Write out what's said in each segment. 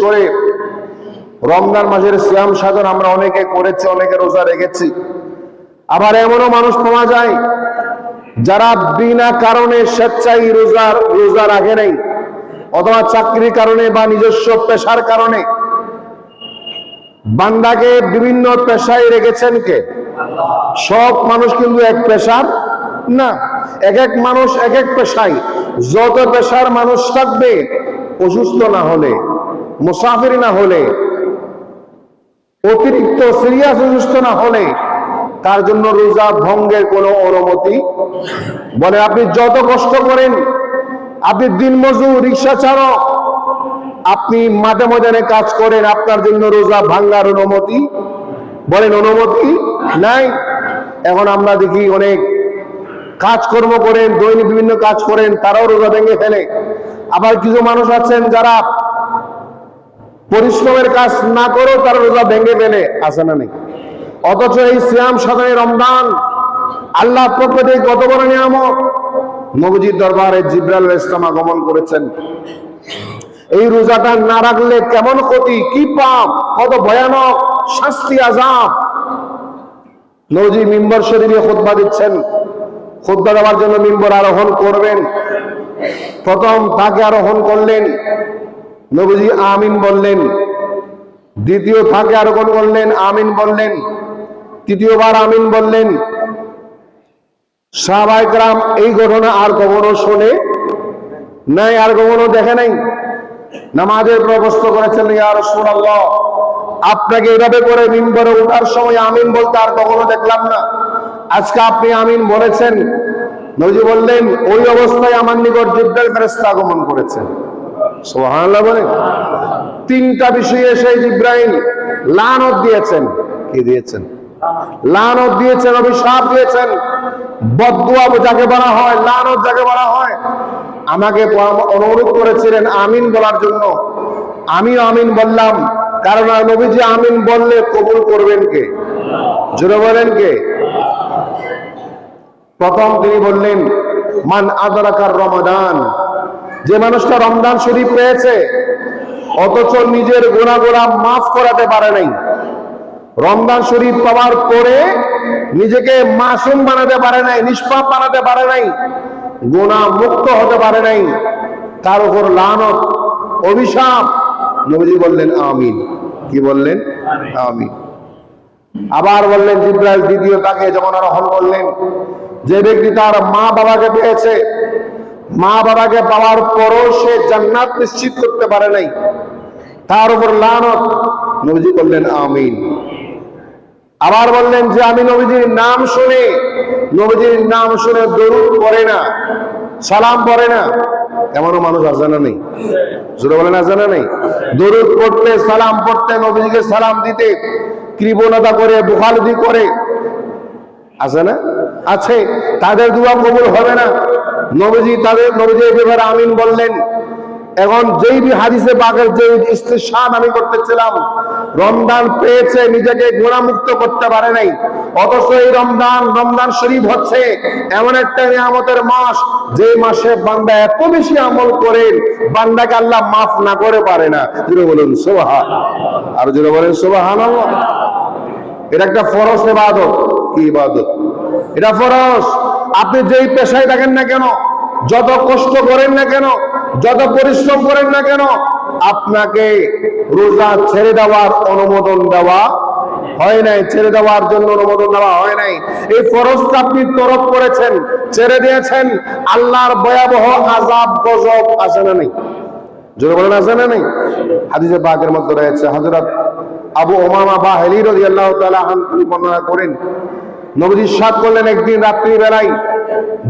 করে রমজান মাসের সিয়াম সাধন আমরা অনেকে করেছি, অনেকে রোজা রেখেছি। আবার এমনও মানুষ পাওয়া যায় যারা বিনা কারণে স্বেচ্ছায় রোজা রাখে নাই, অথবা চাকরির কারণে বা নিজস্ব পেশার কারণে। বান্দাকে বিভিন্ন পেশায় রেখেছেন কে? সব মানুষ কিন্তু এক পেশার না, এক এক মানুষ এক এক পেশায়। যত পেশার মানুষ থাকবে, অসুস্থ না হলে, মুসাফির না হলে, অতিরিক্ত সিরিয়াস অসুস্থ না হলে তার জন্য রোজা ভঙ্গের কোনো অনুমতি বলে। আপনি যত কষ্ট করেন, আপনি দিনমজুর, রিক্সা চালক, আপনি মাঠে ময়দানে কাজ করেন, আপনার জন্য রোজা ভাঙ্গার অনুমতি বলেন অনুমতি নাই। এখন আমরা দেখি অনেক কাজকর্ম করেন, দৈনিক বিভিন্ন কাজ করেন, তারাও রোজা ভেঙে ফেলে। আবার কিছু মানুষ আছেন যারা পরিশ্রমের কাজ না করেও তারা রোজা ভেঙে ফেলে, আছে না নেই? অথচ এই সিয়াম সাধনে রমজান আল্লাহ পক্ষ থেকে কত বড় নিয়ামত। নবীজির দরবারে জিবরাইল আলাইহিস সালাম আগমন করেছেন। এই রোজাটা না রাখলে কেমন ক্ষতি, কি পাপ, কত ভয়ানক শাস্তি, আযাব। নবীজি মিম্বর শরীফে খুতবা দিচ্ছেন। খুতবা দেওয়ার জন্য মিম্বর আরোহণ করবেন। প্রথম তাকে আরোহণ করলেন, নবীজি আমিন বললেন। দ্বিতীয় তাকে আরোহণ করলেন, আমিন বললেন। তৃতীয়বার আমিন বললেন। সাহাবায়ে কেরাম এই ঘটনা আর কখনো শুনে নাই, আর কখনো দেখে নাই। নামাজের প্রশ্ন করেছেন, ইয়া রাসূলুল্লাহ, আপনাকে এভাবে করে মিম্বরে ওঠার সময় আমিন বলতে আর কখনো দেখলাম না, আজকে আপনি আমিন বলেছেন। নবীজি বললেন, ওই অবস্থায় আমার নিকট জিবরাইল ফেরেশতা আগমন করেছেন। সুবহানাল্লাহ বলেন। তিনটা বিষয়ে সেই জিবরাইল লানত দিয়েছেন। কি দিয়েছেন? লানত দিয়েছেন, অভিশাপ দিয়েছেন। বদদুয়া যাকে বলা হয়, লানত যাকে বলা হয়। আমাকে অনুরোধ করেছিলেন আমিন বলার জন্য, আমিও আমিন বললাম। কারণ নবীজি আমিন বললে কবুল করবেন কে? জোরে বলেন কে? প্রথম তিনি বললেন, মান আদরাকার রমাদান, যে মানুষটা রমজান শরীফ পেয়েছে অথচ নিজের গুনাহগুলো মাফ করাতে পারে নাই, রমজান শরীফ পাওয়ার পরে নিজেকে মাসুম বানাতে পারে নাই, নিষ্পাপ বানাতে পারে নাই, গুনাহ মুক্ত হতে পারে নাই, তার উপর লানত, অভিশাপ। নবীজি বললেন আমিন। কি বললেন? আমিন। আবার বললেন জিবরাইল দ্বিতীয় তাকে যখন আরোহণ করলেন, যে ব্যক্তি তার মা বাবাকে পেয়েছে, মা বাবাকে পাওয়ার পরও সে জান্নাত নিশ্চিত করতে পারে নাই, তার উপর লানত। নবীজি বললেন আমিন। আবার বললেন যে আমি নবীজির নাম শুনে, নবীজির নাম শুনে দরুদ পড়ে না, সালাম পড়ে না, এমনও মানুষ আছে না নেই? জোরে বলেন আছে না নেই? দরুদ পড়তে, সালাম পড়তে, নবীজিকে সালাম দিতে কৃপণতা করে, বুখারদি করে, আছে না? আছে। তাদের দোয়া কবুল হবে না। নবীজি এই ব্যাপারে আমিন বললেন। এখন যেই হাদিসে পাকের যে ইস্তিশহাদ আমি করতেছিলাম, রমজান পেয়েছে, নিজেকে গুনাহমুক্ত করতে পারে নাই, অথচ এই রমজান শরীফ হচ্ছে এমন একটা নিয়ামতের মাস, যে মাসে বান্দা এত বেশি আমল করে বান্দাকে আল্লাহ মাফ না করে পারে না। জোরে বলুন সুবহান। আর জোরে বলেন সুবহানাল্লাহ। এটা একটা ফরজ ইবাদত। কি ইবাদত? এটা ফরজ। আপনি যেই পেশায় থাকেন না কেন, যত কষ্ট করেন না কেন, যত পরিশ্রম করেন না কেন, আপনাকে রোজা ছেড়ে দেওয়ার অনুমোদন দেওয়া হয় নাই, ছেড়ে দেওয়ার জন্য অনুমোদন দেওয়া হয় নাই। এই ফরজটা আপনি তরক করেছেন, ছেড়ে দিয়েছেন, আল্লাহর ভয়াবহ আযাব গজব আছে না নেই? জোরে বলেন আছে না নেই? হাদিসে পাকের মধ্যে রয়েছে, হযরত আবু উমামা বাহিলি রাদিয়াল্লাহু তাআলা আনহু বর্ণনা করেন, নবীজি ইরশাদ করলেন, একদিন রাত্রি বেলায়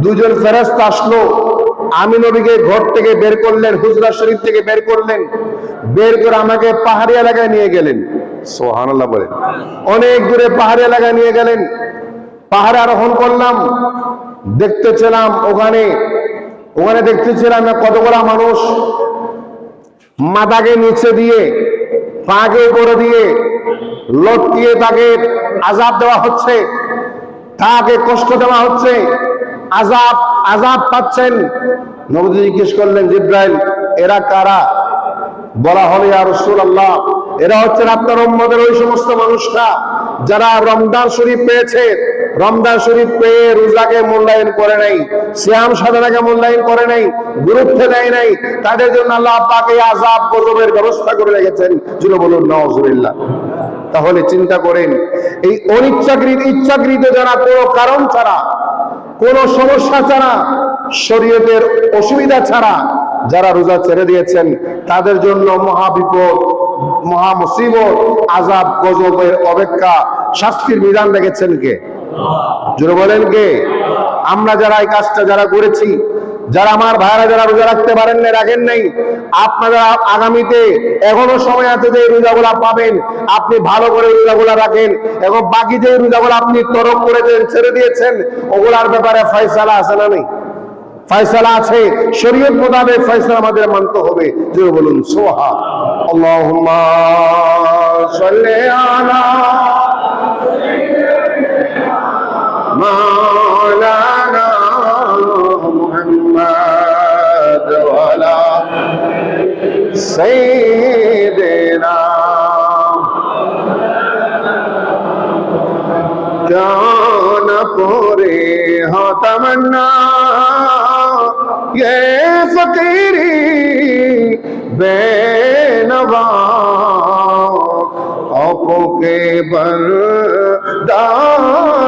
দুজন ফেরেশতা আসলো, আমি নবীকে ঘর থেকে বের করলেন, হুজরা শরীফ থেকে বের করলেন, বের করে আমাকে পাহাড়ি এলাকায় নিয়ে গেলেন। সুবহানাল্লাহ বলেন। অনেক দূরে পাহাড়ি এলাকায় নিয়ে গেলেন। পাহাড়ে আরোহণ করলাম, দেখতেছিলাম ওখানে দেখতেছিলাম কতগুলা মানুষ মাথাকে নিচে দিয়ে, পাকে উপরে দিয়ে লটকিয়ে তাকে আযাব দেওয়া হচ্ছে, তাকে কষ্ট দেওয়া হচ্ছে, আযাব পাচ্ছেন। নবী জিজ্ঞেস করলেন, জিবরাইল এরা কারা? বলা হলো ইয়া রাসূলুল্লাহ, এরা হচ্ছেন আপনার উম্মতের ওই সমস্ত মানুষরা যারা রমজান শরীফ পেয়েছে, রমজান শরীফ পেয়ে রোজাকে মূল্যায়ন করে নাই, সিয়াম সাধনাকে মূল্যায়ন করে নাই, গুরুত্ব দেয় নাই, তাদের জন্য আল্লাহ পাক এই আযাব গজবের ব্যবস্থা করে রেখেছেন। জুড়ে বলুন নাউযুবিল্লাহ। তাহলে চিন্তা করেন, এই ইচ্ছাকৃত যারা কোনো কারণ ছাড়া, কোনো সমস্যা ছাড়া, শরীয়তের অসুবিধা ছাড়া যারা রোজা ছেড়ে দিয়েছেন, তাদের জন্য মহা বিপদ, মহা মুসিবত, আযাব গজবের অপেক্ষা, শাস্তির বিধান রেখেছেন কে? জোরে বলেন কে? আমরা যারা এই কাজটা যারা করেছি, যারা আমার ভাইরা যারা রোজা রাখতে পারেন না, রাখেন নাই, আপনারা আগামীতে এখনো সময় আছে যে রোজাগুলা পাবেন, আপনি ভালো করে রোজাগুলা রাখেন। এবং বাকি যে রোজাগুলা আপনি তরক করেছেন, ছেড়ে দিয়েছেন, ওগুলার ব্যাপারে ফয়সালা আছে না নেই? ফয়সালা আছে, শরীয়ত মোতাবেক ফয়সালা আমাদের মানতে হবে। জোরে বলুন সুবহান। আল্লাহুম্মা সাল্লি আলা মাওলানা মুহাম্মদ ওয়া আলা সাইয়্যিদিনা জান পরে হো তমন্না ये फकीरी बेनवा आंखों के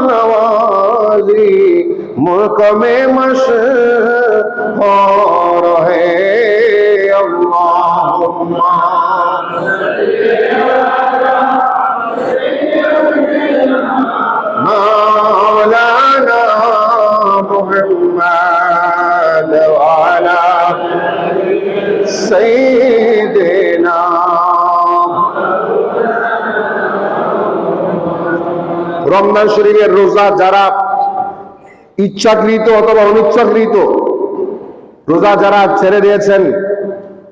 बरदानवाजी मुल्क में मशहूर है। अल्लाहुम्मा मौलाना मुहम्मद वाला सैयदना। রমজান শরীফের রোজা যারা ইচ্ছাকৃত অথবা অনিচ্ছাকৃত রোজা যারা ছেড়ে দিয়েছেন,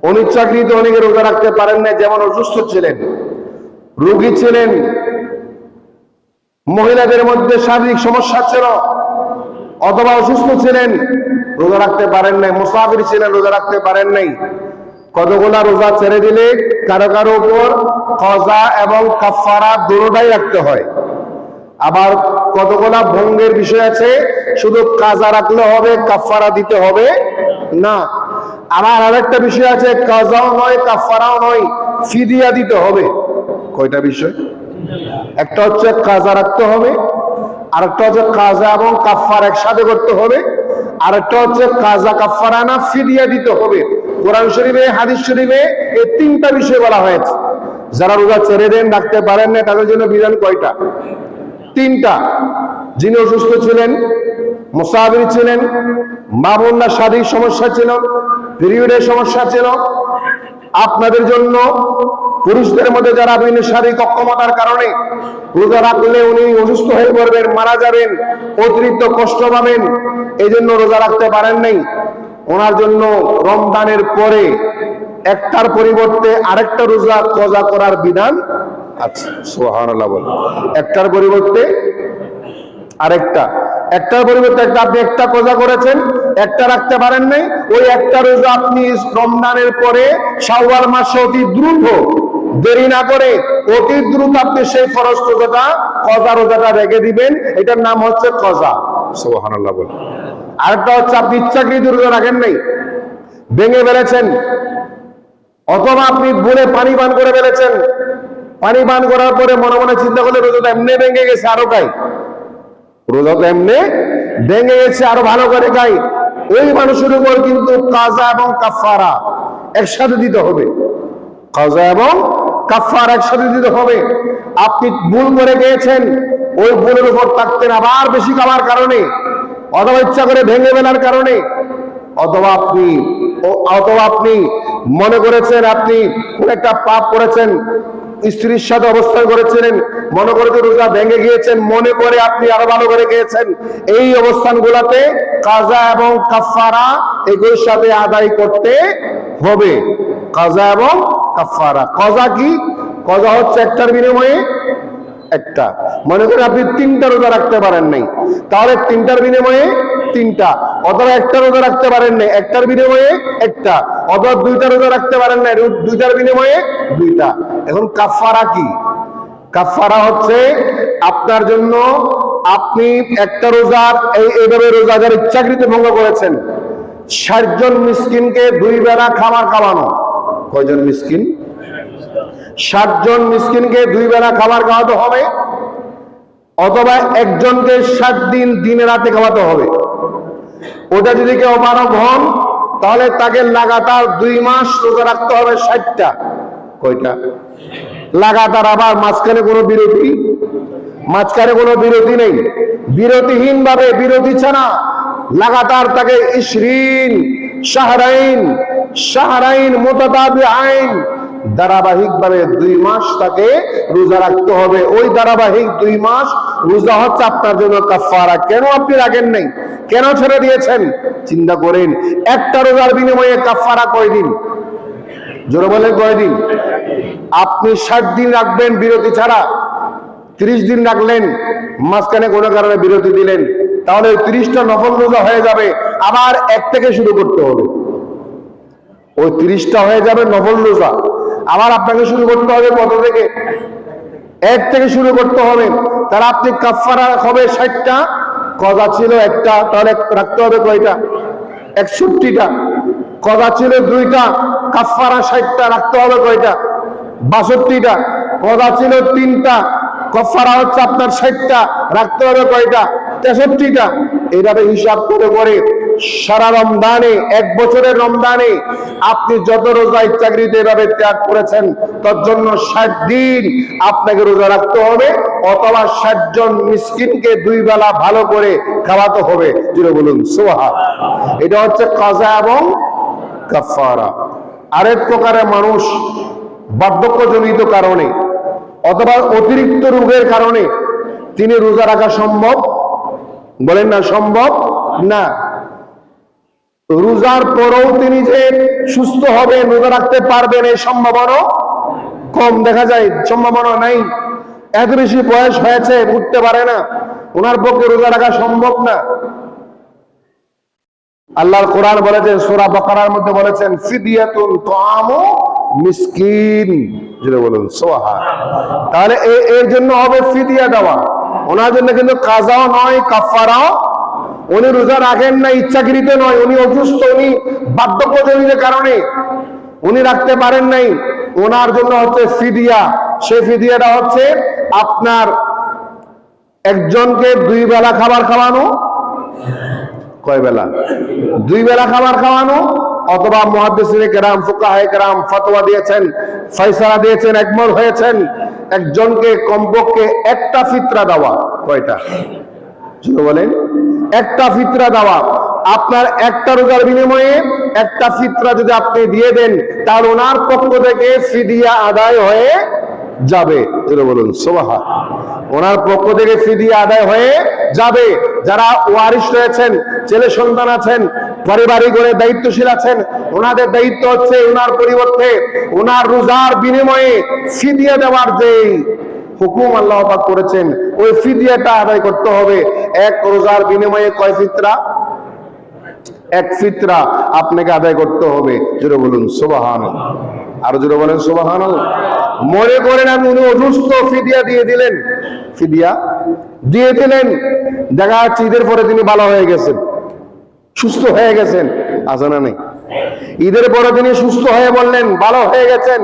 অনিচ্ছাকৃত অনেকে রোজা রাখতে পারেন না, যেমন অসুস্থ ছিলেন, রোগী ছিলেন, মহিলাদের মধ্যে শারীরিক সমস্যা ছিল, অথবা অসুস্থ ছিলেন, রোজা রাখতে পারেন নাই, মুসাফির ছিলেন, রোজা রাখতে পারেন নাই। কতগুলা রোজা ছেড়ে দিলে কারো কারো উপর কজা এবং কাফারা দুটোটাই রাখতে হয়। আবার কতগুলা ভঙ্গের বিষয় আছে, শুধু কাজা রাখলে হবে, কাফারা দিতে হবে না। আবার আরেকটা বিষয় আছে, কাজাও নয় কাফারাও নয়, ফিদিয়া দিতে হবে। কয়টা বিষয়? একটা হচ্ছে কাজা রাখতে হবে, আরেকটা হচ্ছে কাজা এবং কাফারা একসাথে করতে হবে, আরেকটা হচ্ছে কাজা কাফারা না ফিদিয়া দিতে হবে। কোরআন শরীফে হাদিস শরীফে এই তিনটা বিষয় বলা হয়েছে। যারা রোজা ছেড়ে দেন, রাখতে পারেন না, তাদের জন্য বিধান কয়টা? তিনটা। যিনি অসুস্থ ছিলেন, মুসাফির ছিলেন, মা বোনরা শারীরিক সমস্যা ছিল, পিরিয়ডের সমস্যা ছিল, আপনাদের জন্য পুরুষদের মধ্যে যারা বিভিন্ন শারীরিক অক্ষমতার কারণে রোজা রাখলে উনি অসুস্থ হয়ে পড়বেন, মারা যাবেন, অতিরিক্ত কষ্ট পাবেন, এই জন্য রোজা রাখতে পারেন নাই, ওনার জন্য রমজানের পরে একটার পরিবর্তে আরেকটা রোজা কজা করার বিধান আছে। সুবহানাল্লাহ বল। একটার পরিবর্তে আরেকটা, একটার পরিবর্তে একটা, আপনি একটা কজা করেছেন, একটা রাখতে পারেন নাই, ওই একটা রোজা আপনি রমজানের পরে শাওয়াল মাসে অতি দ্রুত, দেরি না করে অতি দ্রুত আপনি সেই ফরজ রোজাটা, কজা রোজাটা রেখে দিবেন। এটার নাম হচ্ছে কজা। সুবহানাল্লাহ বল। আরেকটা হচ্ছে আপনি ইচ্ছাকৃত রোজা রাখেন নাই, ভেঙে ফেলেছেন, অথবা আপনি ভুলে পানি পান করে ফেলেছেন, পানি পান করার পরে মনে মনে চিন্তা করলে রোজাটা এমনি ভেঙে গেছে, আরো খাই, রোজা তো এমনি ভেঙে গেছে, আরো ভালো করে খাই, ওই মানুষের উপর কিন্তু কাজা এবং কাফারা একসাথে দিতে হবে। কাজা এবং কাফারা একসাথে দিতে হবে। আপনি ভুল করে গিয়েছেন, ওই ভুলের উপর থাকতেন আবার বেশি খাওয়ার কারণে, অথবা ইচ্ছা করে ভেঙে ফেলার কারণে, অথবা আপনি মনে করেছেন আপনি কোন একটা পাপ করেছেন, স্ত্রীর সাথে অবস্থান করেছিলেন, মনে করে রোজা ভেঙে গিয়েছেন, মনে করে আপনি আরো ভালো করে গিয়েছেন, এই অবস্থানগুলোতে কাজা এবং কাফারা এগুলোর সাথে আদায় করতে হবে। কাজা এবং কাফারা। কজা কি? কজা হচ্ছে একটার বিনিময়ে একটা। মনে করেন আপনি তিনটা রোজা রাখতে পারেন নাই, তাহলে তিনটার বিনিময়ে তিনটা, অথবা একটা রোজা রাখতে পারেন না, একটার বিনিময়ে একটা, অথবা দুইটা রোজা রাখতে পারেন না, দুইটার বিনিময়ে দুইটা। এখন কাফারা কি? কাফারা হচ্ছে আপনার জন্য, আপনি একটা রোজার এইভাবে রোজাদার ইচ্ছাকৃত ভঙ্গ করেছেন, 60 জন মিসকিনকে 2 বেলা খাবার খাওয়ানো। কয়জন মিসকিন? 60 জন মিসকিনকে 2 বেলা খাবার খাওয়াতে হবে, অথবা একজনকে 60 দিন দিনে রাতে খাওয়াতে হবে। ওটা যদি কেউ অপারগ হন তাহলে তাকে লাগাতার 2 মাস রোজা রাখতে হবে 60টা। কয়টা? লাগাতার। আবার মাঝখানে কোনো বিরতি? মাঝখানে কোনো বিরতি নেই। বিরতিহীন ভাবে, বিরতি ছাড়া লাগাতার তাকে 20 শাহরাইন মুতাতাবিআইন ধারাবাহিকভাবে 2 মাস তাকে রোজা রাখতে হবে। ওই ধারাবাহিক 2 মাস রোজা হচ্ছে আপনার জন্য কাফারা। কেন আপনি রাখেন নাই? কেন ছেড়ে দিয়েছেন? চিন্তা করেন। একটা রোজার বিনিময়ে কাফারা কয়দিন? জোরে বলেন কয়দিন? আপনি 60 দিন রাখবেন বিরতি ছাড়া, 30 দিন রাখলেন, মাঝখানে কোনো কারণে বিরতি দিলেন, তাহলে 30টা নফল রোজা হয়ে যাবে। আবার 1 থেকে শুরু করতে হবে। ওই 30টা হয়ে যাবে নফল রোজা, আবার আপনাকে শুরু করতে হবে কত থেকে? 1 থেকে শুরু করতে হবে। তাহলে আপনি কাফারা হবে 60টা, কজা ছিল একটা, তাহলে রাখতে হবে কয়টা? 61টা। কজা ছিল 2টা, কাফারা 60টা, রাখতে হবে কয়টা? 62টা। কজা ছিল 3টা, কাফারা হচ্ছে আপনার 60টা, রাখতে হবে কয়টা? 63টা। এইভাবে হিসাব করে করে সারা রমজানে, 1 বছরের রমজানে আপনি যত রোজা ইচ্ছাকৃত এভাবে ত্যাগ করেছেন, তার জন্য 60 দিন আপনাকে রোজা রাখতে হবে, অথবা 60 জন মিসকিনকে 2 বেলা ভালো করে খাওয়াতে হবে। জুড়ে বলুন সুবহান। এটা হচ্ছে কাজা এবং কাফারা। আরেক প্রকারের মানুষ বার্ধক্যজনিত কারণে অথবা অতিরিক্ত রোগের কারণে তিনি রোজা রাখা সম্ভব, বলেন না সম্ভব না। রোজার পরেও তিনি যে সুস্থ হবে, রোজা রাখতে পারবেন, এই সম্ভাবনা কম দেখা যায়, সম্ভাবনা নাই। এত বেশি বয়স হয়েছে, উঠতে পারে না, ওনার পক্ষে রোজা রাখা সম্ভব না। আল্লাহর কোরআন বলেছেন, সূরা বাকারার মধ্যে বলেছেন, ফিদিয়াতুন তাআমু মিসকিন। যেটা বলুন সুবহান। তাহলে এর জন্য হবে ফিদিয়া দেওয়া, ওনার জন্য কিন্তু কাজাও নয়, কাফারাও। উনি রোজা রাখেন না, ইচ্ছাকৃত নয়, উনি অসুস্থ, উনি বার্ধক্যজনিত কারণে উনি রাখতে পারেন নাই, ওনার জন্য হচ্ছে ফিদিয়া। সেই ফিদিয়াটা হচ্ছে আপনার একজনকে 2 বেলা খাবার খাওয়ানো। কয় বেলা? 2 বেলা খাবার খাওয়ানো, অথবা মুহাদ্দিসিনে কেরাম, ফুকাহায়ে কেরাম ফতোয়া দিয়েছেন, ফয়সালা দিয়েছেন, একমত হয়েছেন, একজনকে কমপক্ষে একটা ফিতরা দেওয়া। কয়টা? বলেন, একটা ফিতরা দেওয়া। আপনার একটা রোজার বিনিময়ে একটা ফিতরা যদি আপনি দিয়ে দেন, তাহলে ওনার পক্ষ থেকে ফিদিয়া আদায় হয়ে যাবে। যেটা বলুন সুবহান। ওনার পক্ষ থেকে ফিদিয়া আদায় হয়ে যাবে। যারা ওয়ারিশ রয়েছেন, ছেলে সন্তান আছেন, পারিবারিক করে দায়িত্বশীল আছেন, ওনাদের দায়িত্ব হচ্ছে ওনার পরিবর্তে ওনার রোজার বিনিময়ে ফিদিয়া দেওয়ার যে হুকুম আল্লাহ পাক করেছেন, ওই ফিদিয়াটা আদায় করতে হবে। 1 রোজার বিনিময়ে কয় ফিতরা? 1 ফিতরা আপনাকে আদায় করতে হবে। জোরে বলুন সুবহানাল্লাহ। আর জোরে বলেন সুবহানাল্লাহ। মনে করেন আপনি উনি অসুস্থ, ফিদিয়া দিয়ে দিলেন, ফিদিয়া দিয়ে দিলেন, দেখা যাচ্ছে ঈদের পরে তিনি ভালো হয়ে গেছেন, সুস্থ হয়ে গেছেন, আছে না নেই? ঈদের পরে তিনি সুস্থ হয়ে বললেন, ভালো হয়ে গেছেন,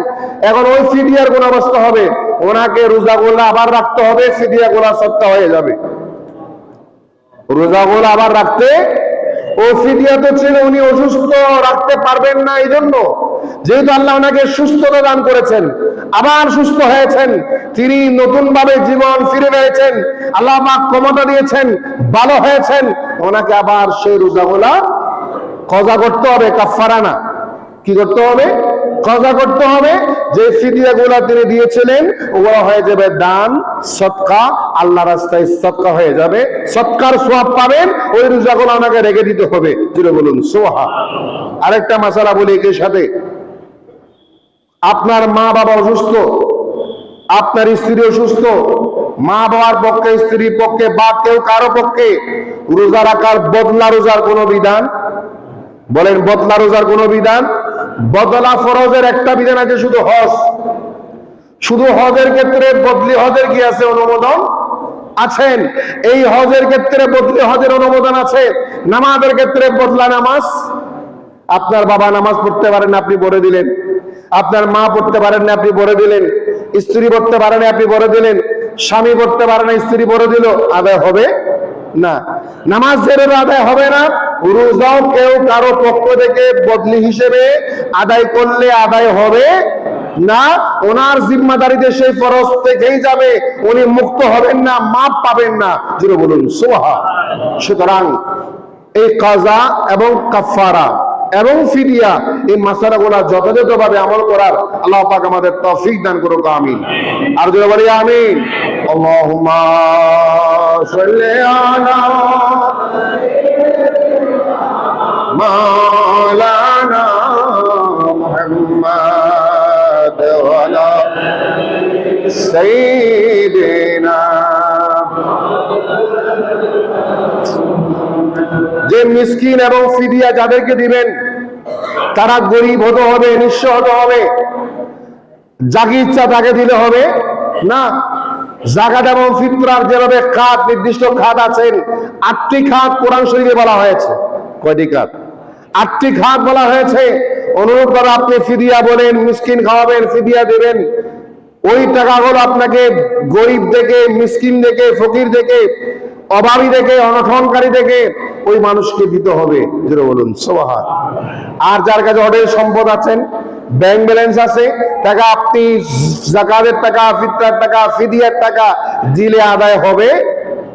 এখন ওই ফিদিয়ার কোন অবস্থা হবে? ওনাকে রোজাগুলো আবার রাখতে হবে, ফিদিয়াগুলো সত্তা হয়ে যাবে। রোজাগুলো আবার রাখতে, ও ফিদিয়া তো ছিল উনি অসুস্থ, রাখতে পারবেন না, এই জন্য যেহেতু আল্লাহ ওনাকে সুস্থতা দান করেছেন, আবার সুস্থ হয়েছেন, তিনি নতুন ভাবে জীবন ফিরে পেয়েছেন, আল্লাহ পাক ক্ষমতা দিয়েছেন, ভালো হয়েছেন, ওনাকে আবার সেই রোজাগুলা কজা করতে হবে, কাফারা না। কি করতে হবে? কজা করতে হবে। যে ফিদিয়াগুলা তিনি দিয়েছিলেন ওগুলো হয়ে যাবে দান, সদকা, আল্লাহ রাস্তায় সদকা হয়ে যাবে, সদকার সওয়াব পাবেন। ওই রোজাগুলো ওনাকে রেখে দিতে হবে। যেটা বলুন সুবহান। আরেকটা মাসালা বলি এর সাথে, আপনার মা বাবা অসুস্থ, আপনার স্ত্রী অসুস্থ, মা বাবার পক্ষে, স্ত্রীর পক্ষে বা কেউ কারো পক্ষে রোজা রাখার বদলা রোজার কোনো বিধান? বলেন, বদলা রোজার কোনো বিধান? বদলা ফরজের একটা বিধান আছে, শুধু হজ। শুধু হজের ক্ষেত্রে বদলি হজের কি আছে? অনুমোদন আছেন। এই হজের ক্ষেত্রে বদলি হজের অনুমোদন আছে। নামাজের ক্ষেত্রে বদলা নামাজ, আপনার বাবা নামাজ পড়তে পারেন, আপনি পড়ে দিলেন। আপনার মা পড়তে পারেন না, আপনি পড়ে দিলেন। স্ত্রী পড়তে পারেন, আপনি পড়ে দিলেন। স্বামী পড়তে পারে না, স্ত্রী পড়ে দিল, আদায় হবে না। নামাজ যেভাবে আদায় হবে না, রোজাও কেউ কারো পক্ষ থেকে বদলি হিসেবে আদায় করলে আদায় হবে না। ওনার জিম্মাদারিতে সেই ফরজ থেকেই যাবে, উনি মুক্ত হবেন না, মাপ পাবেন না। জোরে বলুন সুবহানাল্লাহ। সুতরাং এই কাজা এবং কাফারা এবং ফিদিয়া, এই মাসআলাগুলো যথাযথভাবে আমল করার আল্লাহ পাক আমাদের তৌফিক দান করুক। আমিন। আর জোরে বলি আমিন। আল্লাহুম্মা সাল্লি আলা মাওলানা মুহাম্মাদ ওয়া আলা সাইয়্যিদিনা। যে মিসকিন এবং ফিদিয়া যাদেরকে দিবেন তারা গরিব হতে হবে, নিঃস্ব হতে হবে। যাকে ইচ্ছা তাকে দিলে হবে না। যাকাত এবং ফিতরার যেভাবে খাত, নির্দিষ্ট খাত আছেন, 8টি খাত কোরআন শরীফে বলা হয়েছে। কয়টি খাত? 8টি খাত বলা হয়েছে। অনুরোধ করে আপনি ফিদিয়া বলেন, মিসকিন খাওয়াবেন, ফিদিয়া দেবেন। ওই টাকাগুলো আপনাকে গরিব দেখে, মিসকিন দেখে, ফকির দেখে, অভাবী দেখে, অনঠনকারী দেখে ওই মানুষকে দিতে হবে। যেটা বলুন সুবহানাল্লাহ। আর যার কাছে অঢেল সম্পদ আছেন, ব্যাংক ব্যালেন্স আছে, টাকা আপনি যাকাতের টাকা, ফিতরার টাকা, ফিদিয়ার টাকা দিলে আদায় হবে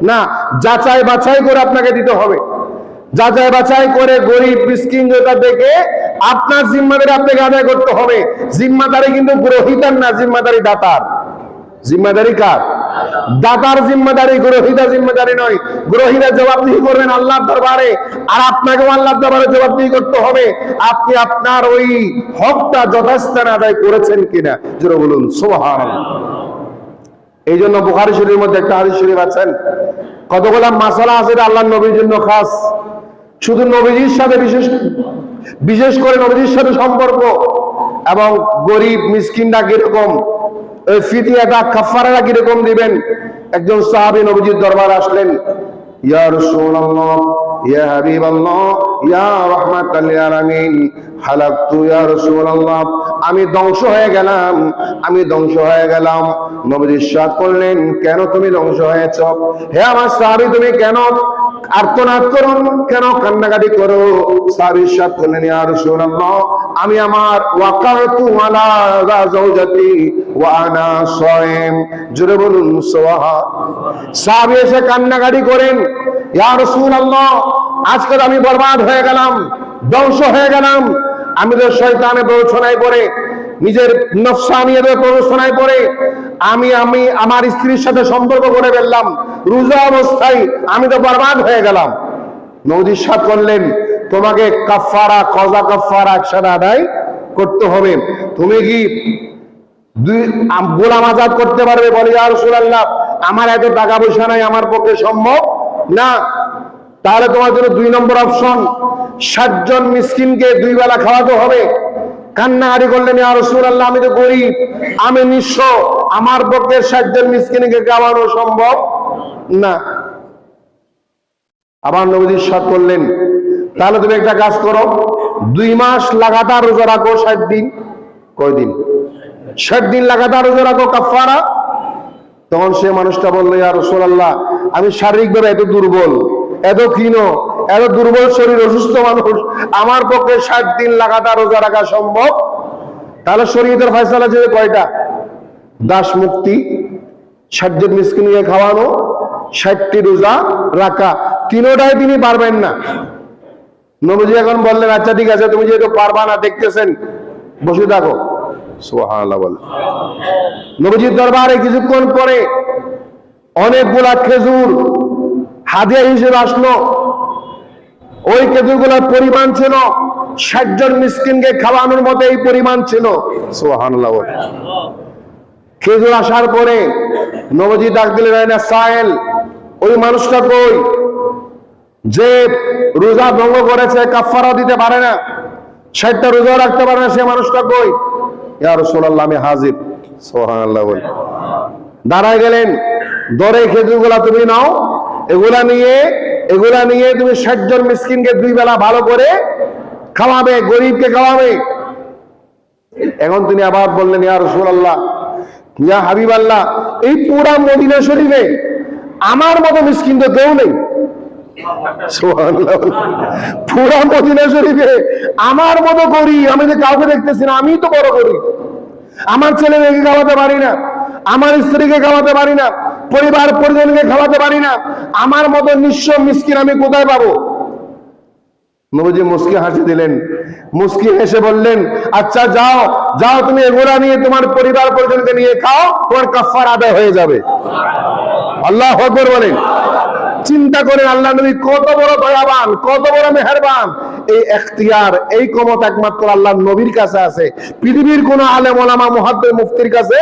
না। যাচাই বাছাই করে আপনাকে দিতে হবে। যাচাই বাছাই করে গরিব মিসকিন যেটা দেখে আপনার জিম্মাদারি আপনাকে আদায় করতে হবে। জিম্মাদারি কিন্তু গ্রহীতার না, জিম্মাদারি দাতার। জিম্মাদারি কার? দাতার জিম্মাদারি, গ্রহীতা জিম্মাদারি নয়। গ্রহীতা জবাবদিহি করবেন আল্লাহর দরবারে, আর আপনাকেও আল্লাহর দরবারে জবাবদিহি করতে হবে আপনি আপনার ওই হকটা যথাস্থানে আদায় করেছেন কিনা। জোরে বলুন সুবহানাল্লাহ। এই জন্য বুখারী শরীফের মধ্যে একটা হাদিস শরীফ আছেন, কতগুলা মাসালা আছে আল্লাহর নবীর জন্য খাস। শুধু নবীজির সাথে বিশেষ করে নবীজির সাথে সম্পর্ক, এবং গরিব মিসকিনরা কিরকম, ফিদিয়াটা কাফারাটা কিরকম দিবেন। একজন সাহাবী নবীজির দরবারে আসলেন, ইয়া রাসূলুল্লাহ, ইয়া হাবিবাল্লাহ, ইয়া রাহমাতাল লিল আলামিন, হালাকতু ইয়া রাসূলুল্লাহ, আমি ধ্বংস হয়ে গেলাম, আমি ধ্বংস হয়ে গেলাম। নবীজি ইরশাদ করলেন, কেন তুমি ধ্বংস হয়েছ? হে আমার সাহাবী, তুমি কেন আর্তনাদ করো, কেন কান্নাকাটি করো? সাহাবী ইরশাদ করলেন, ইয়া রাসূলুল্লাহ, আমি আমার ওয়াকাতু আলা যাওজাতি ওয়া আনা সাইম। জোরে বলুন সুবহানাল্লাহ। সাহাবী এসে কান্নাকাটি করেন, ইয়া রাসূলুল্লাহ, আজকে আমি বরবাদ হয়ে গেলাম, ধ্বংস হয়ে গেলাম। আমি তো শয়তানের প্ররোচনায় পড়ে, নিজের নফসানিয়তের প্ররোচনায় পড়ে আমি আমার স্ত্রীর সাথে সম্পর্ক করে ফেললাম, রোজা অবস্থায় আমি তো বরবাদ হয়ে গেলাম। নবী ইরশাদ করলেন, তোমাকে কাফারা, কজা কাফারা একসাথে আদায় করতে হবে। তুমি কি গোলাম আজাদ করতে পারবে? বলে, ইয়া রাসূলুল্লাহ, আমার এত টাকা পয়সা নাই, আমার পক্ষে সম্ভব না। তাহলে তোমার জন্য 2 নম্বর অপশন, 60 জন মিসকিনকে 2 বেলা খাওয়াতে হবে। কান্নাকাটি করলেন, ইয়া রাসূলুল্লাহ, আমি তো গরিব, আমি নিঃস্ব, আমার পক্ষে 60 জন মিসকিনকে খাওয়ানো সম্ভব না। আবার নবী ইরশাদ করলেন, তাহলে তুমি একটা কাজ করো, 2 মাস লাগাতার রোজা রাখো, 60 দিন। কয়দিন? 60 দিন লাগাতার রোজা রাখো, কাফারা। তখন সে মানুষটা বলল, ইয়া রাসূলুল্লাহ, আমি শারীরিকভাবে এত দুর্বল, এত ক্ষীণ, এত দুর্বল শরীর, অসুস্থ মানুষ, আমার পক্ষে 60 দিন লাগাতার রোজা রাখা সম্ভব। তাহলে শরীয়তের ফয়সালা যে কয়টা? দাস মুক্তি, 60 জন মিসকিনকে খাওয়ানো, 60টি রোজা রাখা। তিনোটাই তিনি পারবেন না। নবীজি এখন বললেন, আচ্ছা ঠিক আছে, তুমি যেহেতু পারবা না, দেখতেছেন, বসে থাকো। সুবহানাল্লাহ বলে নবীজির দরবারে কিছুক্ষণ পরে অনেকগুলা খেজুর হাদিয়া হিসেবে আসলো। ওই খেজুরগুলোর পরিমাণ ছিল 60 জন মিসকিনকে খাওয়ানোর মতো, এই পরিমাণ ছিল। সুবহানাল্লাহ বলে খেজুর আসার পরে নবীজি ডাক দিলেন, সাহেল, ওই মানুষটা কই যে রোজা ভঙ্গ করেছে, কাফারা দিতে পারে না, 60টা রোজা রাখতে পারে না, সে মানুষটা কই? ইয়া রাসূলুল্লাহ, আমি হাজির। সুবহানাল্লাহ বলে দাঁড়ায় গেলেন। ধরে খেজুরগুলা তুমি নাও, এগুলা নিয়ে তুমি 60 জন মিসকিনকে 2 বেলা ভালো করে খাওয়াবে, গরিবকে খাওয়াবে। এখন তিনি আবার বললেন, ইয়া রাসূলুল্লাহ, ইয়া হাবিবাল্লাহ, এই পুরা মদিনা শরীফে আমার মতো মিসকিন তো কেউ নেই। সুবহানাল্লাহ, পুরা মদিনা শরীফে আমার মতো গরিব আমি যে কাউকে দেখতেছি না, আমি তো বড় গরিব। আমার ছেলে মেয়েকে খাওয়াতে পারি না, আমার স্ত্রীকে খাওয়াতে পারি না, পরিবার পরিজনকে খাওয়াতে পারি না, আমার মতো নিঃস্ব মিসকিন আমি কোথায় পাবো? নবীজি মুস্কি হাসি দিলেন, মুস্কি হেসে বললেন, আচ্ছা যাও যাও, তুমি এগুলা নিয়ে তোমার পরিবার পরিজনকে নিয়ে খাও, তোমার কাফারা আদায় হয়ে যাবে। আল্লাহু আকবার বলেন। চিন্তা করেন আল্লাহ নবী কত বড় দয়াবান, কত বড় মেহেরবান। এই এখতিয়ার, এই ক্ষমতা একমাত্র আল্লাহ নবীর কাছে আছে, পৃথিবীর কোন আলেম ওলামা মুহাদ্দিস মুফতির কাছে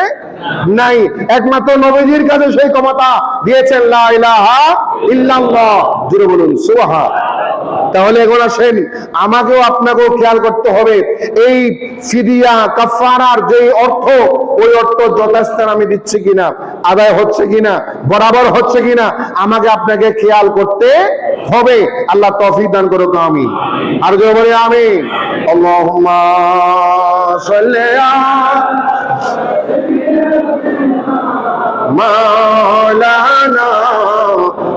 নাই। একমাত্র নবীজির কাছে সেই ক্ষমতা দিয়েছেন। লা ইলাহা ইল্লাল্লাহ, জোরে বলুন সুবহানাল্লাহ। তাহলে এখন আসেন, আমাকেও আপনাকেও খেয়াল করতে হবে, এই ফিদিয়া কাফারার যে অর্থ, ওই অর্থ যথাস্থান আমি দিচ্ছি কিনা, আদায় হচ্ছে কিনা, বরাবর হচ্ছে কিনা, আমাকে আপনাকে খেয়াল করতে হবে। আল্লাহ তৌফিক দান করুক, আমিন। আর জোরে বলি আমিন। আল্লাহুম্মা সাল্লি মাওলানা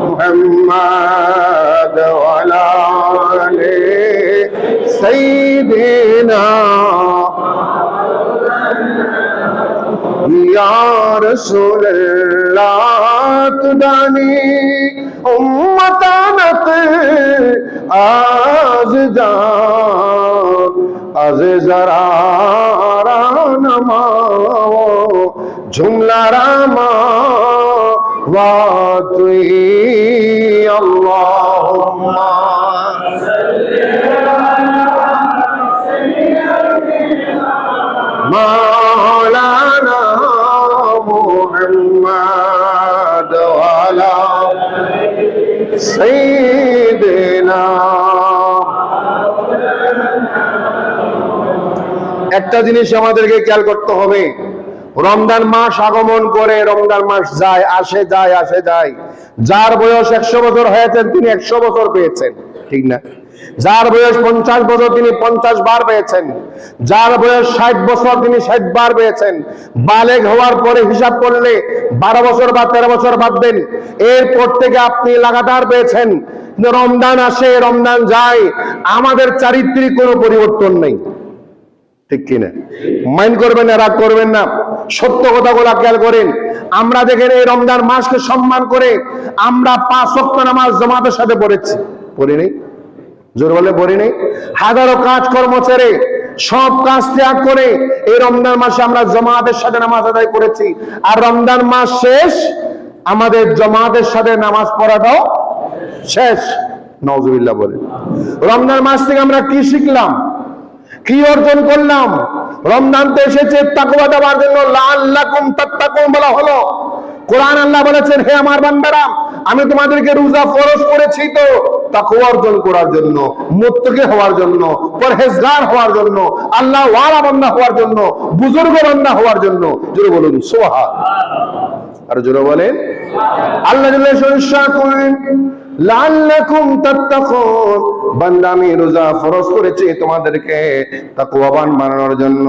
মুহাম্মদ ওয়া আলা আলি সাইয়্যিদিনা ইয়া রাসূলুল্লাহ, তুদানি উম্মতানত আজ জরা নামাও জুমলা রামা ওয়া তুই আল্লাহুম্মা মাওলানা মুহাম্মদ ওয়া আলা সাইয়্যিদিনা। একটা জিনিস আমাদেরকে খেয়াল করতে হবে, রমজান মাস আগমন করে, রমজান মাস যায়, আসে যায়, আসে যায়। যার বয়স 100 বছর হয়েছেন তিনি 100 বছর পেয়েছেন, ঠিক না? যার বয়স 50 বছর তিনি 50 বার পেয়েছেন, যার বয়স 60 বছর তিনি 60 বার পেয়েছেন। বালেগ হওয়ার পরে হিসাব করলে 12 বছর বা 13 বছর বাদ দেন, এরপর থেকে আপনি লাগাতার পেয়েছেন। রমজান আসে, রমজান যায়, আমাদের চারিত্রিক কোনো পরিবর্তন নেই, ঠিক কিনা? মাইন্ড করবেন না, রাগ করবেন না, সত্য কথাগুলো খেয়াল করেন। আমরা দেখেন এই রমজান মাসকে সম্মান করে আমরা 5 ওয়াক্ত নামাজ জামাতের সাথে পড়েছি, পড়ি নেই? জোর বলে পড়ি নেই? হাজারো কাজ কর্ম ছেড়ে, সব কাজ ত্যাগ করে এই রমজান মাসে আমরা জামাতের সাথে নামাজ আদায় করেছি। আর রমজান মাস শেষ, আমাদের জামাতের সাথে নামাজ পড়াটাও শেষ। নাউজুবিল্লাহ বলে। রমজান মাস থেকে আমরা কি শিখলাম, কি অর্জন করলাম? রমজান তো এসেছে তাকওয়া দেওয়ার জন্য, লাআল্লাকুম তাত্তাকুন বলা হলো। কোরআন আল্লাহ বলেছেন, হে আমার বান্দারা, আমি তোমাদেরকে রোজা ফরজ করেছি তো তাকওয়া অর্জন করার জন্য, মুত্তাকি হওয়ার জন্য, পরহেজগার হওয়ার জন্য, আল্লাহ ওয়ালা বান্দা হওয়ার জন্য, বুজুর্গ বান্দা হওয়ার জন্য। জোরে বলুন সুবহানাল্লাহ। আর জোরে বলেন আল্লাহ জাল্লাহু করেন, লাআল্লাকুম তাত্তাকুন, বান্দা আমি রোজা ফরজ করেছি তোমাদেরকে তাকওয়াবান বানানোর জন্য,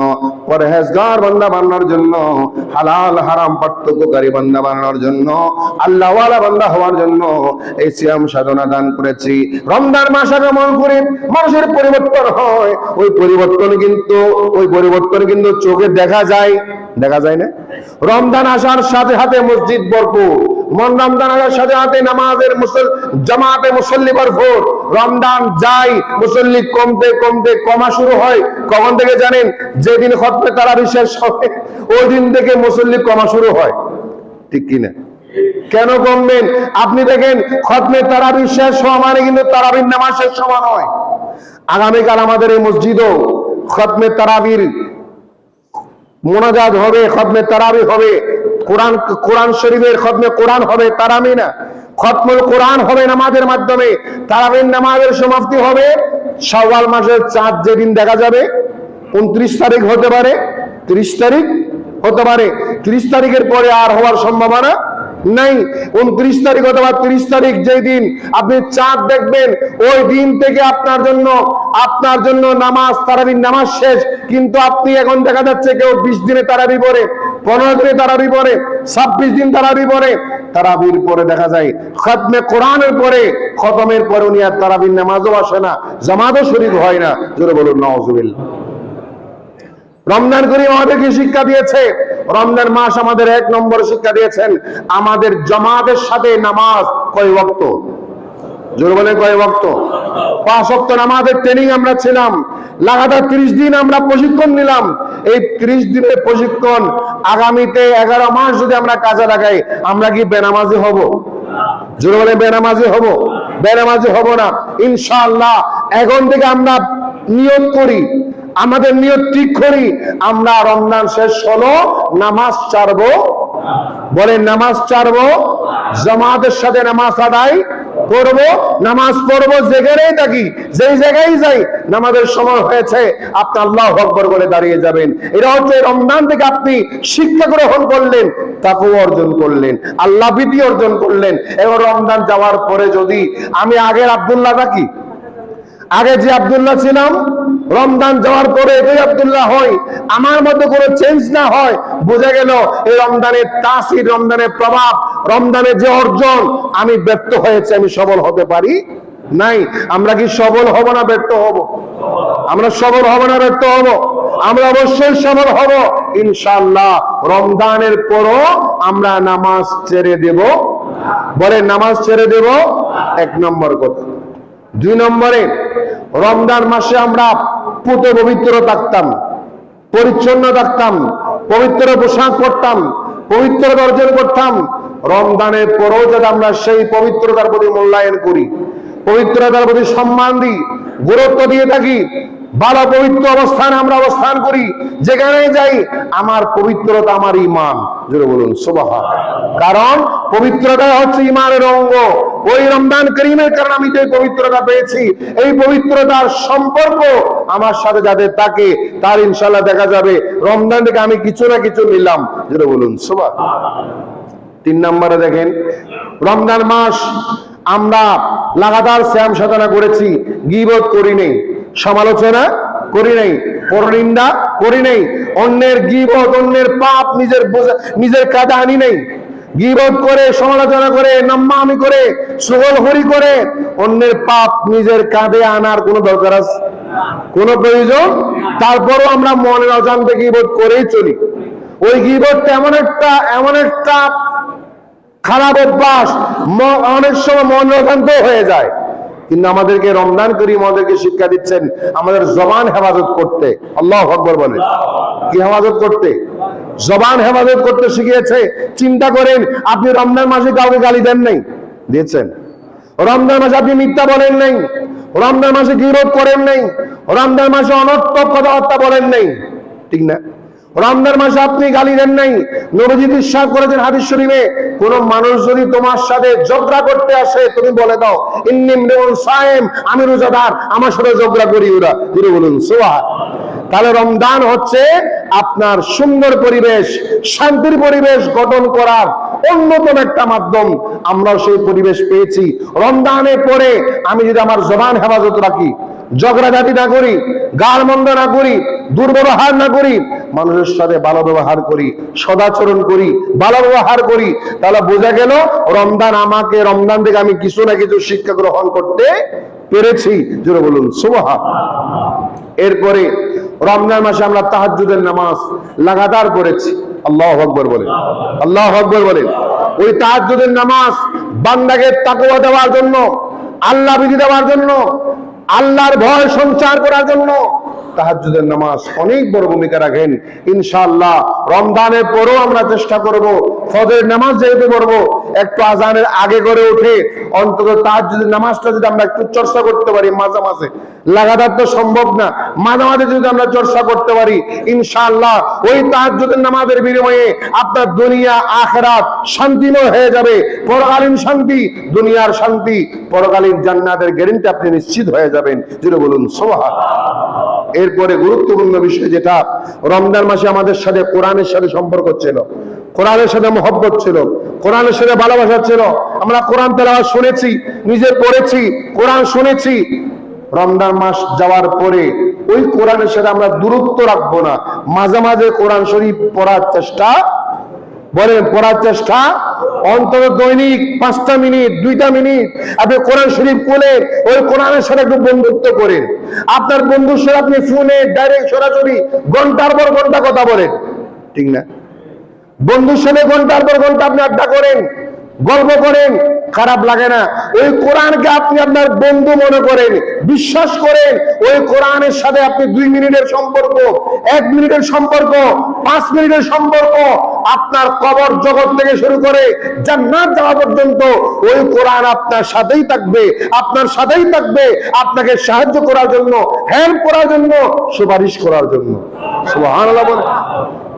পরহেজগার বান্দা বানানোর জন্য, হালাল হারাম পার্থক্যকারী বান্দা বানানোর জন্য, আল্লাহ ওয়ালা বান্দা হওয়ার জন্য এই সিয়াম সাধনা দান করেছি। রমজান মাস আগমন করে মানুষের পরিবর্তন হয়, ওই পরিবর্তন কিন্তু চোখে দেখা যায়, দেখা যায় না? রমজান আসার সাথে সাথে মসজিদ ভরপুর, রমজান আসার সাথে সাথে নামাজের জামাতে মুসল্লি ভরপুর। রমজান যায়, মুসল্লি কমতে কমতে কমা শুরু হয়। কখন থেকে জানেন? যেদিন খতমে তারাবি শেষ হবে ওই দিন থেকে মুসল্লি কমা শুরু হয়, ঠিক কিনা? কেন কমবেন? আপনি দেখেন খতমে তারাবি শেষ হওয়া মানে কিন্তু তারাবির নামাজ শেষ হওয়া নয়। আগামীকাল আমাদের এই মসজিদও খতমে তারাবির মোনাজাত হবে, খতমে তারাবি হবে, কোরআন শরীফের খতমে কোরআন হবে, তারাবি না, খতমুল কোরআন হবে নামাজের মাধ্যমে, তারাবির নামাজের সমাপ্তি হবে শাওয়াল মাসের চাঁদ যেদিন দেখা যাবে, 29 তারিখ হতে পারে, 30 তারিখ হতে পারে, 30 তারিখের পরে আর হওয়ার সম্ভাবনা নাই। 29 তারিখ অথবা 30 তারিখ যেই দিন আপনি চাঁদ দেখবেন, ওই দিন থেকে আপনার জন্য নামাজ, তারাবির নামাজ শেষ। কিন্তু আপনি এখন দেখা যাচ্ছে কেউ 20 দিনে তারাবি পড়ে, 15 দিনে তারাবি পড়ে, 26 দিন তারাবি পড়ে, তারাবির পরে দেখা যায় খতমে কোরআনের পরে, খতমের পরে উনি আর তারাবির নামাজও আসে না, জামাতও শরীক হয় না। জোরে বলুন নাউজুবিল্লাহ। রমজান করিম আমাদেরকে শিক্ষা দিয়েছে, রমজান মাস আমাদের 1 নম্বর শিক্ষা দিয়েছেন আমাদের জামাতের সাথে নামাজ কয় ওয়াক্ত। জোরে বলেন কয় ওয়াক্ত? 5 ওয়াক্ত নামাজের ট্রেনিং আমরা ছিলাম, লাগাতার 30 দিন আমরা প্রশিক্ষণ নিলাম। এই 30 দিনের প্রশিক্ষণ আগামীতে 11 মাস যদি আমরা কাজে লাগাই, আমরা কি বেনামাজি হব? জোরে বলেন বেনামাজি হব? বেনামাজি হব না ইনশাআল্লাহ। এখন থেকে আমরা নিয়ত করি, আমাদের নিয়ত ঠিক করি, আমরা রমজান শেষ হলো নামাজ ছাড়বো। বলেন নামাজ ছাড়বো, জামাতের সাথে নামাজ আদায় করব, নামাজ পড়বো, যেখানেই থাকি, যেই জায়গায় যাই, নামাজের সময় হয়েছে আপনি আল্লাহু আকবার বলে দাঁড়িয়ে যাবেন। এটা হচ্ছে রমজান থেকে আপনি শিক্ষা গ্রহণ করলেন, তাকওয়া অর্জন করলেন, আল্লাহ ভীতি অর্জন করলেন। এবার রমজান যাওয়ার পরে যদি আমি আগের আব্দুল্লাহ থাকি, আগে যে আব্দুল্লাহ ছিলাম, রমজান যাওয়ার পরে এটাই আব্দুল্লাহ হয়, আমার মধ্যে কোনো চেঞ্জ না হয়, বোঝা গেল এই রমজানের তাসির, রমজানের প্রভাব, রমজানের যে অর্জন, আমি ব্যর্থ হয়েছে, আমি সবল হতে পারি নাই। আমরা কি সবল হব না ব্যর্থ হব? আমরা সবল হব না ব্যর্থ হব? আমরা অবশ্যই সবল হব ইনশাআল্লাহ। রমজানের পরও আমরা নামাজ ছেড়ে দেব। বলে নামাজ ছেড়ে দেব, 1 নম্বর কথা। 2 নম্বরে, রমজান মাসে আমরা পুত পবিত্র থাকতাম, পরিচ্ছন্ন থাকতাম, পবিত্র পোশাক পরতাম, পবিত্রতা অর্জন করতাম। রমজানের পরেও যাতে আমরা সেই পবিত্রতার প্রতি মূল্যায়ন করি, পবিত্রতার প্রতি সম্মান দিই, গুরুত্ব দিয়ে থাকি, ভালো পবিত্র অবস্থানে আমরা অবস্থান করি, যেখানে যাই আমার পবিত্রতা আমার ঈমান। জোরে বলুন সুবহান। কারণ পবিত্রতা হচ্ছে ঈমানের অঙ্গ। ওই রমজান করিমের কারণে আমি যে পবিত্রতা পেয়েছি, এই পবিত্রতার সম্পর্ক আমার সাথে যাদের থাকে, তার ইনশাআল্লাহ দেখা যাবে রমজান থেকে আমি কিছু না কিছু নিলাম। জোরে বলুন সুবহান। 3 নম্বরে দেখেন, রমজান মাস আমরা লাগাতার শ্যাম সাধনা করেছি, গীবত করি নাই, সমালোচনা করি নাই, পরনিন্দা করি নাই, অন্যের গীবত, অন্যের পাপ নিজের কাঁধে আনি নাই। গীবত করে, সমালোচনা করে, নাম্মামি করে, সুগলখড়ি করে অন্যের পাপ নিজের কাঁধে আনার কোনো দরকার আছে? কোনো প্রয়োজন? তারপরও আমরা মনের অজান্তে গীবত করেই চলি। ওই গীবতটা এমন একটা খারাপ অভ্যাস, অনেক সময় মন অজান্ত হয়ে যায়। কিন্তু আমাদেরকে রমজান করিম আমাদেরকে শিক্ষা দিচ্ছেন আমাদের জবান হেফাজত করতে। আল্লাহু আকবার বলেন। কি হেফাজত করতে? জবান হেফাজত করতে শিখিয়েছে। চিন্তা করেন, আপনি রমজান মাসে কাউকে গালি দেন নাই? দিয়েছেন। রমজান মাসে আপনি মিথ্যা বলেন নাই, রমজান মাসে গীবত করেন নাই, রমজান মাসে অনর্থক কথাবার্তা বলেন নাই, ঠিক না? রমজান মাসে আপনি গালি দেন নাই। নবীজি ইরশাদ করেছেন হাদিস শরীফে, কোন মানুষ যদি তোমার সাথে ঝগড়া করতে আসে, তুমি বলে দাও ইন্নী ইমরুন সায়েম, আমি রোজাদার, আমার সাথে ঝগড়া করি ওরা। জোরে বলুন সুবহান। তাহলে রমজান হচ্ছে আপনার সুন্দর পরিবেশ, শান্তির পরিবেশ গঠন করার অন্যতম একটা মাধ্যম। আমরাও সেই পরিবেশ পেয়েছি। রমজানের পরে আমি যদি আমার জবান হেফাজত রাখি, ঝগড়াঝাটি না করি, গালমন্দ না করি, দুর্ব্যবহার না করি, মানুষের সাথে ভালো ব্যবহার করি, সদাচরণ করি, ভালো ব্যবহার করি, তাহলে বোঝা গেল রমজান থেকে আমি কিছু না কিছু শিক্ষা গ্রহণ করতে পেরেছি। জোরে বলুন সুবহান। এরপরে রমজান মাসে আমরা তাহাজ্জুদের নামাজ লাগাতার পড়েছি। আল্লাহু আকবার বলেন, আল্লাহু আকবার বলেন। ওই তাহাজ্জুদের নামাজ বান্দাকে তাকওয়া দেওয়ার জন্য, আল্লাহ ভীতি দেওয়ার জন্য, আল্লাহর ভয় সঞ্চার করার জন্য তাহাজ্জুদের নামাজ অনেক বড় ভূমিকা রাখেন। ইনশাআল্লাহ রমজানের পরেও আমরা চেষ্টা করব ফজরের নামাজ যেহেতু পড়বো, একটু আজানের আগে করে উঠে অন্তত তাহাজ্জুদের নামাজটা যদি আমরা একটু চর্চা করতে পারি মাঝে মাঝে, লাগাতার তো সম্ভব না, মাঝে মাঝে যদি আমরা চর্চা করতে পারি, ইনশাআল্লাহ ওই তাহাজ্জুদের নামাজের বিনিময়ে আপনার দুনিয়া আখিরাত শান্তিময় হয়ে যাবে। পরকালীন শান্তি, দুনিয়ার শান্তি, পরকালীন জান্নাতের গ্যারান্টি আপনি নিশ্চিত হয়ে যাবেন। যেটা বলুন সুবহানাল্লাহ। এরপরে গুরুত্বপূর্ণ বিষয় যেটা, রমজান মাসে আমাদের সাথে কোরআনের সাথে সম্পর্ক ছিল, কোরআনের সাথে মহব্বত ছিল, কোরআনের সাথে ভালোবাসা ছিল। আমরা কোরআন তেলাওয়াত শুনেছি, নিজে পড়েছি, কোরআন শুনেছি। রমজান মাস যাওয়ার পরে ওই কোরআনের সাথে আমরা দূরত্ব রাখবো না, মাঝে মাঝে কোরআন শরীফ পড়ার চেষ্টা, বলেন পড়ার চেষ্টা, অন্তত দৈনিক 5টা মিনিট 2টা মিনিট আপনি কোরআন শরীফ খুলেন, ওই কোরআনের সাথে একটু বন্ধুত্ব করেন। আপনার বন্ধুর সাথে আপনি ফোনে ডাইরেক্ট সরাসরি ঘন্টার পর ঘন্টা কথা বলেন, ঠিক না? বন্ধুর সাথে ঘন্টার পর ঘন্টা আপনি আড্ডা করেন, গল্প করেন, খারাপ লাগে না? ওই কোরআনকে আপনি আপনার বন্ধু মনে করেন, বিশ্বাস করেন। ওই কোরআনের সাথে আপনি 2 মিনিটের সম্পর্ক, 1 মিনিটের সম্পর্ক, 5 মিনিটের সম্পর্ক, আপনার কবর জগৎ থেকে শুরু করে জান্নাত যাওয়া পর্যন্ত ওই কোরআন আপনার সাথেই থাকবে, আপনার সাথেই থাকবে, আপনাকে সাহায্য করার জন্য, হেল্প করার জন্য, সুপারিশ করার জন্য। সুবহানাল্লাহ।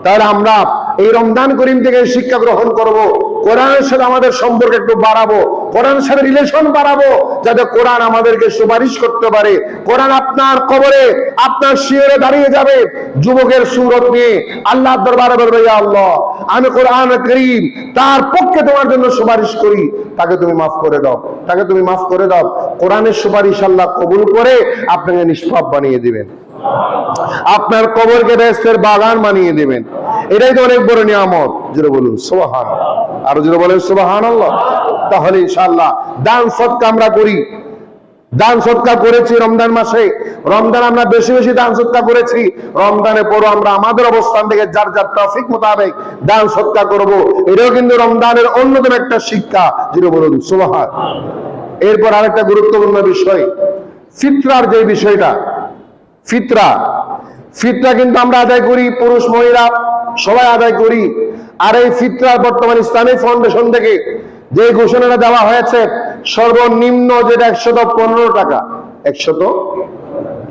তাহলে আমরা এই রমজান করিম থেকে শিক্ষা গ্রহণ করব, কোরআনের সাথে আমাদের সম্পর্ক একটু বাড়াবো, কোরআনের সাথে রিলেশন বাড়াবো, যাতে কোরআন আমাদেরকে সুপারিশ করতে পারে। কোরআন আপনার কবরে, আপনার শিয়রে দাঁড়িয়ে যাবে যুবকের সুরত নিয়ে, আল্লাহর দরবারে বলবে, ইয়া আল্লাহ, আমি কোরআন কারীম তার পক্ষে তোমার জন্য সুপারিশ করি, তাকে তুমি মাফ করে দাও, তাকে তুমি মাফ করে দাও। কোরআনের সুপারিশ আল্লাহ কবুল করে আপনাকে নিষ্পাপ বানিয়ে দিবেন, আপনার কবরকে বেহেশতের বাগান বানিয়ে দিবেন। এটাই তো অনেক বড় নিয়ামত। যেটা বলুন সুবহানাল্লাহ, আরো যেটা বলেন সুবহানাল্লাহ। তাহলে ইনশাআল্লাহ দান সদকা আমরা করি, দান সদকা করেছি রমজান মাসে, রমজান আমরা বেশি বেশি দান সদকা করেছি। রমজানের পরও আমরা আমাদের অবস্থান থেকে যার যার তৌফিক মোতাবেক দান সদকা করব, এটাও কিন্তু রমজানের অন্যতম একটা শিক্ষা। যেটা বলুন সুবহানাল্লাহ। এরপর আরেকটা গুরুত্বপূর্ণ বিষয়, ফিতরার যে বিষয়টা, ফিতরা, ফিতরা কিন্তু আমরা আদায় করি, পুরুষ মহিলা সবাই আদায় করি। আর এই ফিতরা বর্তমান ইসলামিক ফাউন্ডেশন থেকে যে ঘোষণাটা দেওয়া হয়েছে, সর্বনিম্ন যেটা 115 টাকা, 100,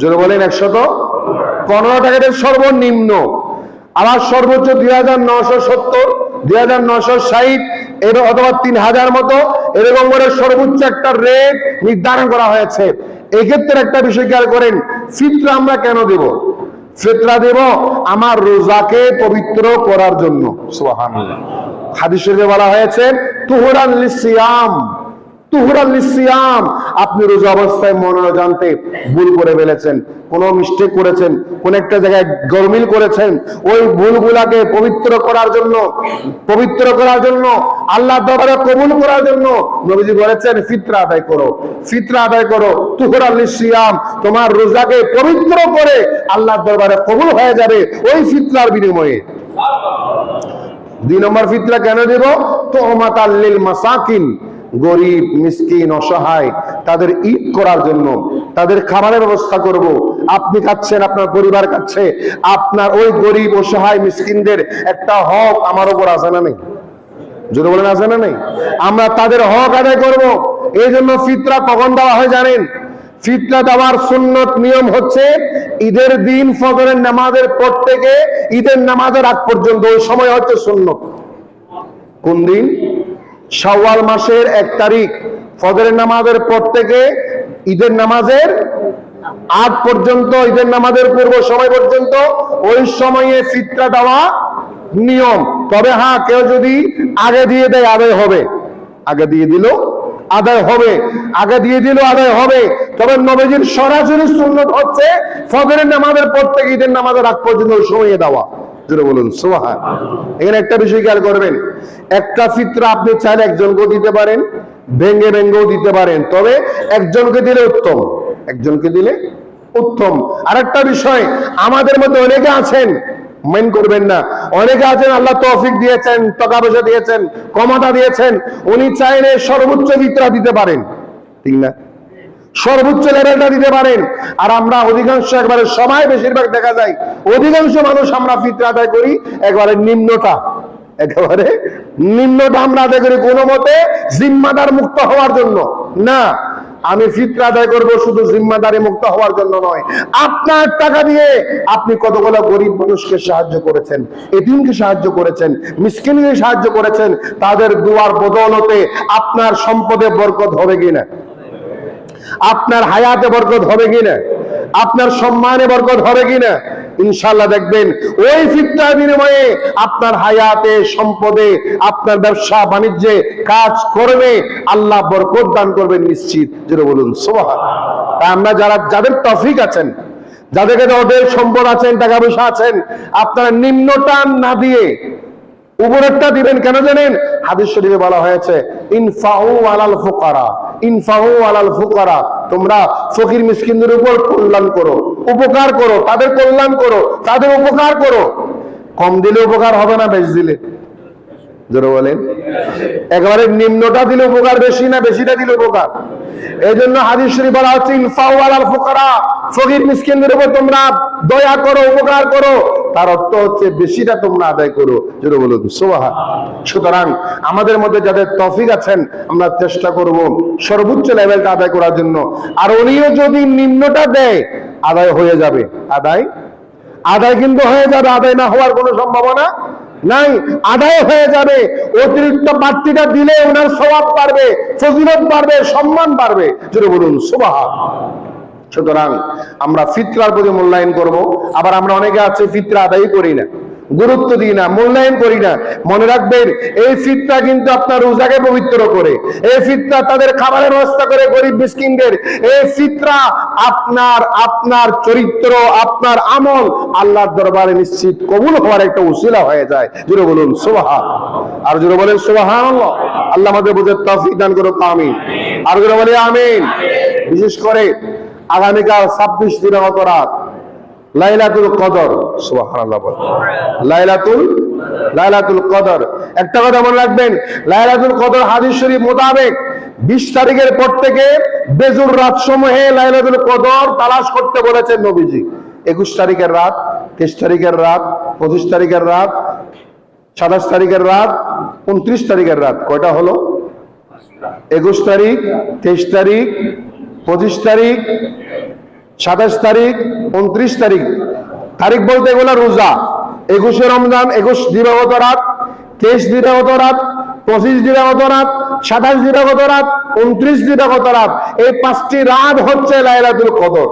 যদি বলেন 115 টাকা সর্বনিম্ন, আবার সর্বোচ্চ 2970, 2960 অথবা 3000 মতো এরকম করে সর্বোচ্চ একটা রেট নির্ধারণ করা হয়েছে। এক্ষেত্রে একটা বিষয় খেয়াল করেন, ফিতরা আমরা কেন দেব? ফিতরা দেব আমার রোজাকে পবিত্র করার জন্য। সুবহানাল্লাহ। হাদিস শরীফে বলা হয়েছে তুহরান লিসিয়াম, তুহরান লিসিয়াম। আপনি রোজা অবস্থায় মনে জানতে ভুল করে ফেলেছেন, কোন মিস্টেক করেছেন, কোন একটা জায়গায় গরমিল করেছেন, ওই ভুলগুলাকে পবিত্র করার জন্য, পবিত্র করার জন্য, আল্লাহর দরবারে কবুল করার জন্য নবীজি বলেছেন ফিতরা আদায় করো, ফিতরা আদায় করো। তুহরান লিসিয়াম, তোমার রোজাকে পবিত্র করে আল্লাহর দরবারে কবুল হয়ে যাবে ওই ফিতরার বিনিময়ে। 2 নম্বর ফিতরা কেন দেব? তুহমাতাল লিল মাসাকিন, গরিব মিসকিন অসহায় তাদের ঈদ করার জন্য, তাদের খাবারের ব্যবস্থা করব। আপনি খাচ্ছেন, আপনার পরিবার খাচ্ছে, আপনার ওই গরিব অসহায় মিসকিনদের একটা হক আমার উপর আছে না নেই? যদি বলেন আছে না নেই? আমরা তাদের হক আদায় করব। এই জন্য ফিতরা কখন দেওয়া হয় জানেন? ফিতরা দেওয়ার সুন্নত নিয়ম হচ্ছে ঈদের দিন ফজরের নামাজের পর থেকে ঈদের নামাজের আগ পর্যন্ত, ওই সময় হচ্ছে সুন্নত। কোন দিন? শাওয়াল মাসের 1 তারিখ ফজরের নামাজের পর থেকে ঈদের নামাজের আগ পর্যন্ত, ঈদের নামাজের পূর্ব সময় পর্যন্ত, ওই সময়ে ফিতরা দেওয়া নিয়ম। তবে হ্যাঁ, কেউ যদি আগে দিয়ে দেয় আদায় হবে, আগে দিয়ে দিল আদায় হবে, আগে দিয়ে দিল আদায় হবে। তবে নবীজির সরাসরি সুন্নত হচ্ছে ফজরের নামাজের পর থেকে ঈদের নামাজের আগ পর্যন্ত ওই সময়ে দেওয়া। যেটা বলুন সুবহানাল্লাহ। এখানে একটা বিষয় খেয়াল করবেন, একটা ফিতরা আপনি চাইলে একজনকেও দিতে পারেন, ভেঙ্গে ভেঙ্গেও দিতে পারেন, তবে একজনকে দিলে উত্তম, একজনকে দিলে উত্তম। আরেকটা বিষয়, আমাদের মধ্যে অনেকে আছেন, মেন করবেন না, অনেকে আছেন আল্লাহ তৌফিক দিয়েছেন, টাকা পয়সা দিয়েছেন, ক্ষমতা দিয়েছেন, উনি চাইলে সর্বোচ্চ ফিতরা দিতে পারেন, ঠিক না? সর্বোচ্চ লেভেলটা দিতে পারেন। আর আমরা অধিকাংশ, একবারে সবাই বেশিরভাগ দেখা যায়, অধিকাংশ মানুষ আমরা ফিতরা আদায় করি একবারে নিম্নটা, একেবারে নিম্নটা আমরা আদায় করি কোনো মতে জিম্মাদার মুক্ত হওয়ার জন্য না। আমি ফিতরা আদায় করবো শুধু জিম্মাদারি মুক্ত হওয়ার জন্য নয়, আপনার টাকা দিয়ে আপনি কতগুলো গরিব মানুষকে সাহায্য করেছেন, এতিমকে সাহায্য করেছেন, মিসকিনকে সাহায্য করেছেন, তাদের দুয়ার বদৌলতে আপনার সম্পদে বরকত হবে কিনা, আপনার হায়াতে বরকত হবে কিনা, আপনার সম্মানে বরকত হবে কিনা? ইনশাআল্লাহ দেখবেন ওই ফিতরার বিনিময়ে আপনার হায়াতে, সম্পদে, আপনার ব্যবসা বাণিজ্যে কাজ করবে, আল্লাহ বরকত দান করবেন নিশ্চিত। জোরে বলুন সুবহানাল্লাহ। তাই আমরা যাদের তৌফিক আছেন, যাদেরকে ওদের সম্পদ আছেন, টাকা পয়সা আছেন, আপনারা নিম্নটা না দিয়ে উপরেরটা দিবেন। কেন জানেন? হাদিস শরীফে বলা হয়েছে ইনফাউ আলাল ফুকারা, ইনফাউ আলাল ফুকারা, তোমরা ফকির মিসকিনদের উপর কল্যাণ করো, উপকার করো, তাদের কল্যাণ করো, তাদের উপকার করো। কম দিলে উপকার হবে না বেশি দিলে? জোরে বলেন। একেবারে নিম্নটা দিলে উপকার বেশি না বেশিটা দিলে উপকার? এই জন্য হাদিস শরীফ বলা হচ্ছে ইনফাউ আলাল ফুকারা, ফকির মিসকিনদের উপর তোমরা দয়া করো, উপকার করো। তার অর্থ হচ্ছে বেশিটা তোমরা আদায় করো। জোরে বলুন সুবহানাল্লাহ। সুতরাং আমাদের মধ্যে যাদের তৌফিক আছেন আমরা চেষ্টা করব সর্বোচ্চ লেভেলটা আদায় করার জন্য। আর উনিও যদি নিম্নটা দেয় আদায় হয়ে যাবে, আদায় কিন্তু হয়ে যাবে, আদায় না হওয়ার কোনো সম্ভাবনা নাই, আদায় হয়ে যাবে। অতিরিক্ত বাড়তিটা দিলে ওনার সওয়াব বাড়বে, ফজিলত বাড়বে, সম্মান বাড়বে। জোরে বলুন সুবহানাল্লাহ। সুতরাং আমরা ফিতরার প্রতি মূল্যায়ন করব। আবার আমরা অনেকে আছে ফিতরা আদায় করি না, গুরুত্ব দিই না, মূল্যায়ন করি না। মনে রাখবেন এই ফিতরা কিন্তু আপনার রোজাকে পবিত্র করে, এই ফিতরা তাদের খাবারের ব্যবস্থা করে গরিব মিসকিনদের, এই ফিতরা আপনার চরিত্র, আপনার আমল আল্লাহর দরবারে নিশ্চিত কবুল হওয়ার একটা উসিলা হয়ে যায়। জোরে বলুন সুবহানাল্লাহ। আর জোরে বলেন সুবহানাল্লাহ। আল্লাহ আমাদের বুঝার তৌফিক দান করুক, আমিন। আর জোরে বলি আমিন। বিশেষ করে আগামীকাল 26 দিনাগত রাত লাইলাতুল কদর, সুবহানাল্লাহ বলেন, লাইলাতুল কদর। একটা কথা মনে রাখবেন, লাইলাতুল কদর হাদিস শরীফ মোতাবেক 20 তারিখের পর থেকে বেজুর রাত সমূহে লাইলাতুল কদর তালাশ করতে বলেছেন নবীজি। 21 তারিখের রাত, 23 তারিখের রাত, 25 তারিখের রাত, 27 তারিখের রাত, 29 তারিখের রাত। কয়টা হলো? 21 তারিখ, 23 তারিখ, 25 তারিখ, 27 তারিখ, 29 তারিখ। তারিখ বলতে এগুলো রোজা। 21 রমজান, 21 দিবাগত রাত, 23 দিবাগত রাত, 25 দিবাগত রাত, 27 দিবাগত রাত, 29 দিবাগত রাত। এই 5টি রাত হচ্ছে লাইলাতুল কদর।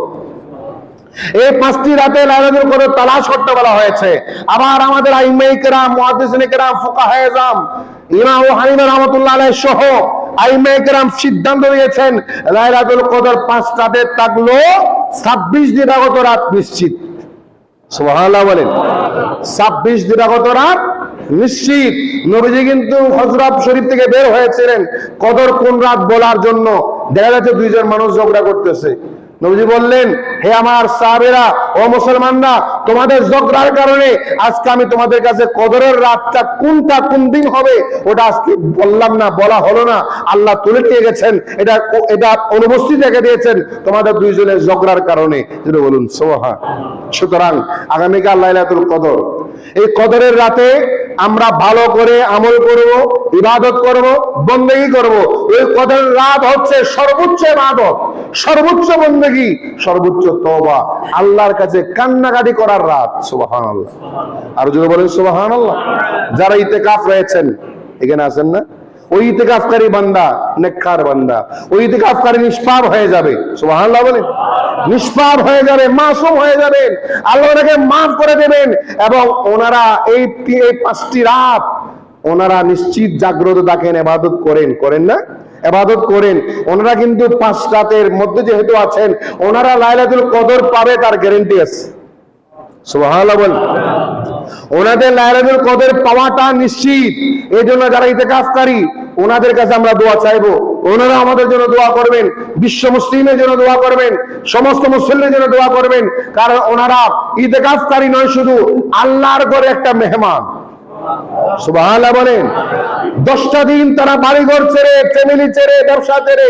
এই 5টি রাতে লাইলাতুল কদর তালাশ করতে বলা হয়েছে। আবার আমাদের আইমায়ে কেরাম, মুহাদ্দিসিনে কেরাম, ফুকাহায়ে আযম, ইমাম আবু হানিফা রাহমাতুল্লাহ আলাইহি সহ আইমায়ে কেরাম সিদ্ধান্ত নিয়েছেন লাইলাতুল কদর 5 রাতে থাকলো 26 দিবাগত রাত নিশ্চিত। সুবহানাল্লাহ বলেন। 26 দিবাগত রাত নিশ্চিত। নবীজি কিন্তু হজরত শরীফ থেকে বের হয়েছিলেন কদর কোন রাত বলার জন্য। দেখা যাচ্ছে 2 জন মানুষ ঝগড়া করতেছে। নবীজি বললেন, হে আমার সাহাবেরা, ও মুসলমানরা, তোমাদের ঝগড়ার কারণে আজকে আমি তোমাদের কাছে কদরের রাতটা কোনটা কোন দিন হবে ওটা আজকে বললাম না, বলা হলো না। আল্লাহ তুলে নিয়ে গেছেন, এটা অনুপস্থিত রেখে দিয়েছেন তোমাদের 2 জনের ঝগড়ার কারণে। যেটা বলুন সুবহান। সুতরাং আগামীকাল লাইলাতুল কদর, এই কদরের রাতে আমরা ভালো করে আমল করব, ইবাদত করব, বন্দেগী করব। এই কদরের রাত হচ্ছে সর্বোচ্চ ইবাদত, সর্বোচ্চ বন্দেগী, সর্বোচ্চ তওবা, আল্লাহর কাছে কান্নাকাটি করার রাত। সুবহানাল্লাহ। আর যদি বলেন সুবহানাল্লাহ। যারা ইতিকাফ রয়েছেন, এখানে আছেন না, ওই ইতিকাফকারী বান্দা নেককার বান্দা, ওই ইতিকাফকারী নিষ্পাপ হয়ে যাবে। সুবহানাল্লাহ বলেন। নিষ্পাপ হয়ে যাবে, মাসুম হয়ে যাবেন, আল্লাহ ওনাকে মাফ করে দেবেন। এবং ওনারা এই 5টি রাত ওনারা নিশ্চিত জাগ্রত থাকেন, ইবাদত করেন না, ইবাদত করেন। ওনারা কিন্তু 5 রাতের মধ্যে যেহেতু আছেন, ওনারা লাইলাতুল কদর পাবে তার গ্যারান্টি আছে। সুবহানাল্লাহ বলেন। ওনাদের লাইলাতুল কদর পাওয়াটা নিশ্চিত। এই জন্য যারা ইতিকাফকারী ওনাদের কাছে আমরা দোয়া চাইবো, ওনারা আমাদের জন্য দোয়া করবেন, বিশ্ব মুসলিমের জন্য দোয়া করবেন, সমস্ত মুসলিমদের জন্য দোয়া করবেন। কারণ ওনারা ইতিকাফকারী নয়, শুধু আল্লাহর ঘরে একটা মেহমান। সুবহানাল্লাহ বলেন। 10টা দিন তারা বাড়িঘর ছেড়ে, ফ্যামিলি ছেড়ে, ব্যবসা ছেড়ে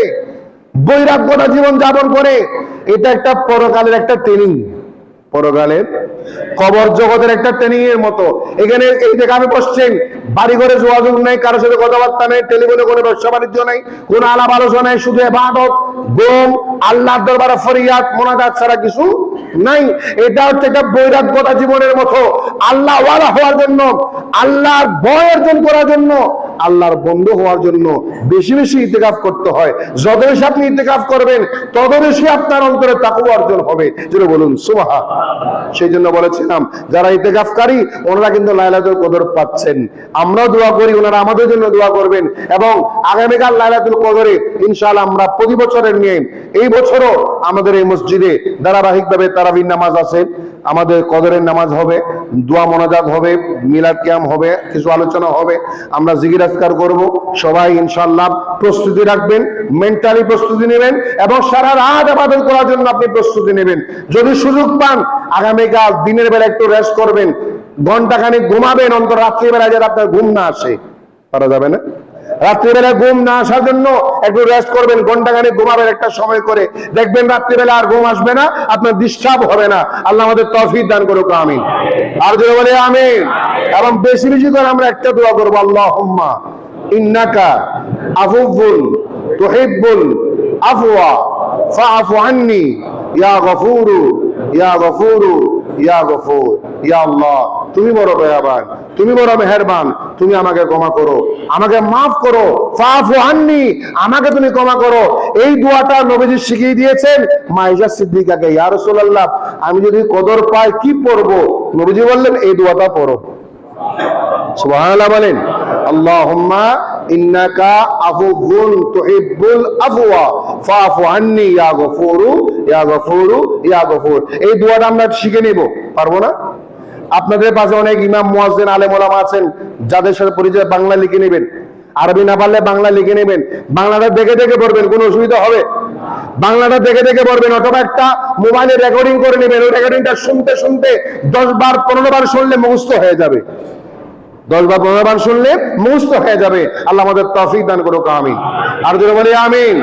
বৈরাগ্যতা জীবন যাপন করে। এটা একটা পরকালের একটা ট্রেনিং, পরকালের কবর জগতের একটা ট্রেনিং এর মতো। এখানে এই দেখাবে বসছেন, বাড়ি ঘরে যোগাযোগ নাই, কারোর সাথে কথাবার্তা নেই, টেলিফোনে কোনো ব্যবসা বাণিজ্য নাই, কোনো আলাপ আলোচনা নাই, শুধু ইবাদত, দম, আল্লাহর দরবারে ফরিয়াদ মোনাজাত ছাড়া কিছু নাই। এটা হচ্ছে একটা বৈরাগ্যতা জীবনের মতো। আল্লাহ ওয়ালা হওয়ার জন্য, আল্লাহর ভয় অর্জন করার জন্য, আল্লাহর বন্ধু হওয়ার জন্য বেশি বেশি ইতিকাফ করতে হয়। যত বেশি আপনি ইতিকাফ করবেন তত বেশি আপনার অন্তরে তাকওয়া অর্জন হবে। যেটা বলুন সুবহান। সেই জন্য বলেছিলাম যারা ইতিকাফকারী ওনারা কিন্তু লাইলাতুল কদর পাচ্ছেন। আমরাও দোয়া করি, ওনারা আমাদের জন্য দোয়া করবেন। এবং আগামীকাল লাইলাতুল কদরে ইনশাআল্লাহ আমরা প্রতি বছরের নিয়ে এই বছরও আমাদের এই মসজিদে ধারাবাহিকভাবে তারাবির নামাজ আছে, আমাদের কদরের নামাজ হবে, দোয়া মোনাজাত হবে, মিলাদ কিয়াম হবে, কিছু আলোচনা হবে, আমরা জিকির আজকার করব। সবাই ইনশাআল্লাহ প্রস্তুতি রাখবেন, মেন্টালি প্রস্তুতি নেবেন এবং সারা রাত ইবাদত করার জন্য আপনি প্রস্তুতি নেবেন। যদি সুযোগ পান আগামীকাল দিনের বেলা একটু রেস্ট করবেন, ঘন্টাখানিক ঘুমাবেন, অন্তত রাত্রিবেলা যেন আপনার ঘুম না আসে। পারা যাবে না? রাত্রিবেলা ঘুম না আসার জন্য একটু রেস্ট করবেন, ঘন্টাখানিক ঘুমাবেন একটা সময় করে, দেখবেন রাত্রিবেলা আর ঘুম আসবে না, আপনার ডিস্টার্ব হবে না। আল্লাহ আমাদের তৌফিক দান করুক, আমিন। আর যদি বলে আমিন। এবং বেশি বেশি করে আমরা একটা দোয়া করবো, আল্লাহুম্মা ইন্নাকা আফুউন তুহিব্বুল আফওয়া ফাআফু আন্নী ইয়া গফুরু ইয়া গফুরু ইয়া গফুর। ইয়া আল্লাহ, তুমি বড় দয়াবান, তুমি বড় মেহেরবান, তুমি আমাকে ক্ষমা করো, আমাকে মাফ করো। ফাআফু আন্নী, আমাকে তুমি ক্ষমা করো। এই দোয়াটা নবীজি শিখিয়ে দিয়েছেন মাইজা সিদ্দিকাকে। ইয়া রাসূলুল্লাহ, আমি যদি কদর পাই কি পড়বো? নবীজি বললেন এই দোয়াটা পড়ো। সুবহানাল্লাহ বলেন। আল্লাহুম্মা ইন্নাকা আফুউন তুহিব্বুল আফওয়া ফাআফু আন্নী ইয়া গফুরু ইয়া গফুরু ইয়া গফুর। এই দোয়াটা আমরা শিখে নেব, পারবো না? আপনাদের পাশে অনেক ইমাম, মুয়াজ্জিন, আলেম ওলামা আছেন, যাদের সাথে পরিচয় বাংলা লিখে নেবেন। আরবি না পারলে বাংলা লিখে নেবেন। বাংলাটা দেখে দেখে পড়বেন, কোনো অসুবিধা হবে? বাংলাটা দেখে দেখে পড়বেন, অথবা একটা মোবাইলে রেকর্ডিং করে নেবেন। ওই রেকর্ডিংটা শুনতে শুনতে 10 বার 15 বার শুনলে মুখস্থ হয়ে যাবে। 10 বার 15 বার শুনলে মুখস্থ হয়ে যাবে। আল্লাহ আমাদের তৌফিক দান করুক, আমিন। আর যদি বলি আমিন।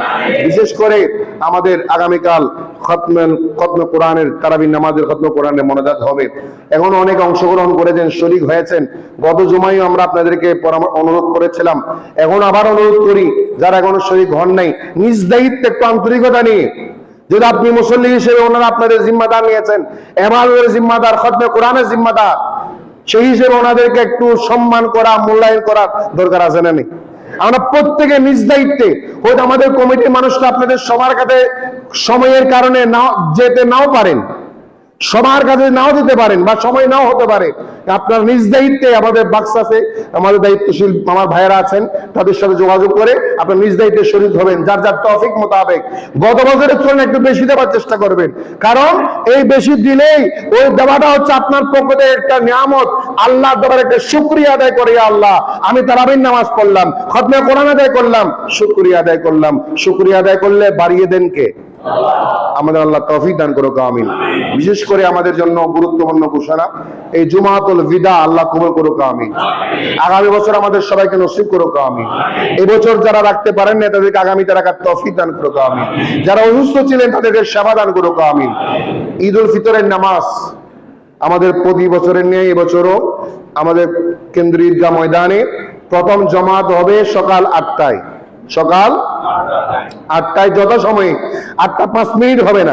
বিশেষ করে আমাদের আগামীকাল খতমে কোরআনের তারাবির নামাজের খতমে কোরআনের মোনাজাত হবে। এখন অনেক অংশগ্রহণ করেছেন, শরীক হয়েছেন। গত জুমায় আমরা আপনাদেরকে অনুরোধ করেছিলাম, এখন আবার অনুরোধ করি, যারা এখনো শরীক হন নাই, নিজ দায়িত্বে একটু আন্তরিকতা নিয়ে, যদি আপনি মুসল্লি হিসেবে ওনারা আপনাদের জিম্মাদার নিয়েছেন, ইবাদতের জিম্মাদার, খতমে কোরআনের জিম্মাদার, সেই হিসেবে ওনাদেরকে একটু সম্মান করা, মূল্যায়ন করার দরকার আছে না নেই? আমরা প্রত্যেকে নিজ দায়িত্বে, হয়তো আমাদের কমিটির মানুষরা আপনাদের সবার কাছে সময়ের কারণে যেতে নাও পারেন, সবার কাছে নাও যেতে পারেন, বা সময় নাও হতে পারে, আপনার নিজ দায়িত্বে, আমাদের বাক্সাসে আমাদের দায়িত্বশীল আমার ভাইয়েরা আছেন, তাদের সাথে যোগাযোগ করে আপনার নিজ দায়িত্বে শরীক হবেন, যার যার তৌফিক মোতাবেক। গত বছরের তুলনায় একটু বেশি দেওয়ার চেষ্টা করবেন, কারণ এই বেশি দিলেই ওই দেওয়াটা হচ্ছে আপনার পক্ষ থেকে একটা নিয়ামত। আল্লাহর দরবারে একটা শুকরিয়া আদায় করে, আল্লাহ আমি তারাবির নামাজ পড়লাম, খতমে কোরআন আদায় করলাম, শুকরিয়া আদায় করলাম। শুকরিয়া আদায় করলে বাড়িয়ে দেন কে? আমাদের আল্লাহ তৌফিক দান করুক, আমিন। বিশেষ করে আমাদের জন্য গুরুত্বপূর্ণ ঘোষণা, এই জুমাতুল বিদা আল্লাহ কবুল করুক, আমিন। আগামী বছর আমাদের সবাইকে নসিব করুক, আমিন। এবছর যারা রাখতে পারেন না তাদেরকে আগামীতে রাখার তৌফিক দান করুক, আমিন। যারা অসুস্থ ছিলেন তাদেরকে সেবা দান করুক, আমিন। ঈদ উল ফিতরের নামাজ আমাদের প্রতি বছরের নিয়ে এবছরও আমাদের কেন্দ্রীয় ঈদগাহ ময়দানে প্রথম জামাত হবে সকাল 8টায়। সকাল 8টায়, যত সময় 8টা 5 মিনিট হবে না।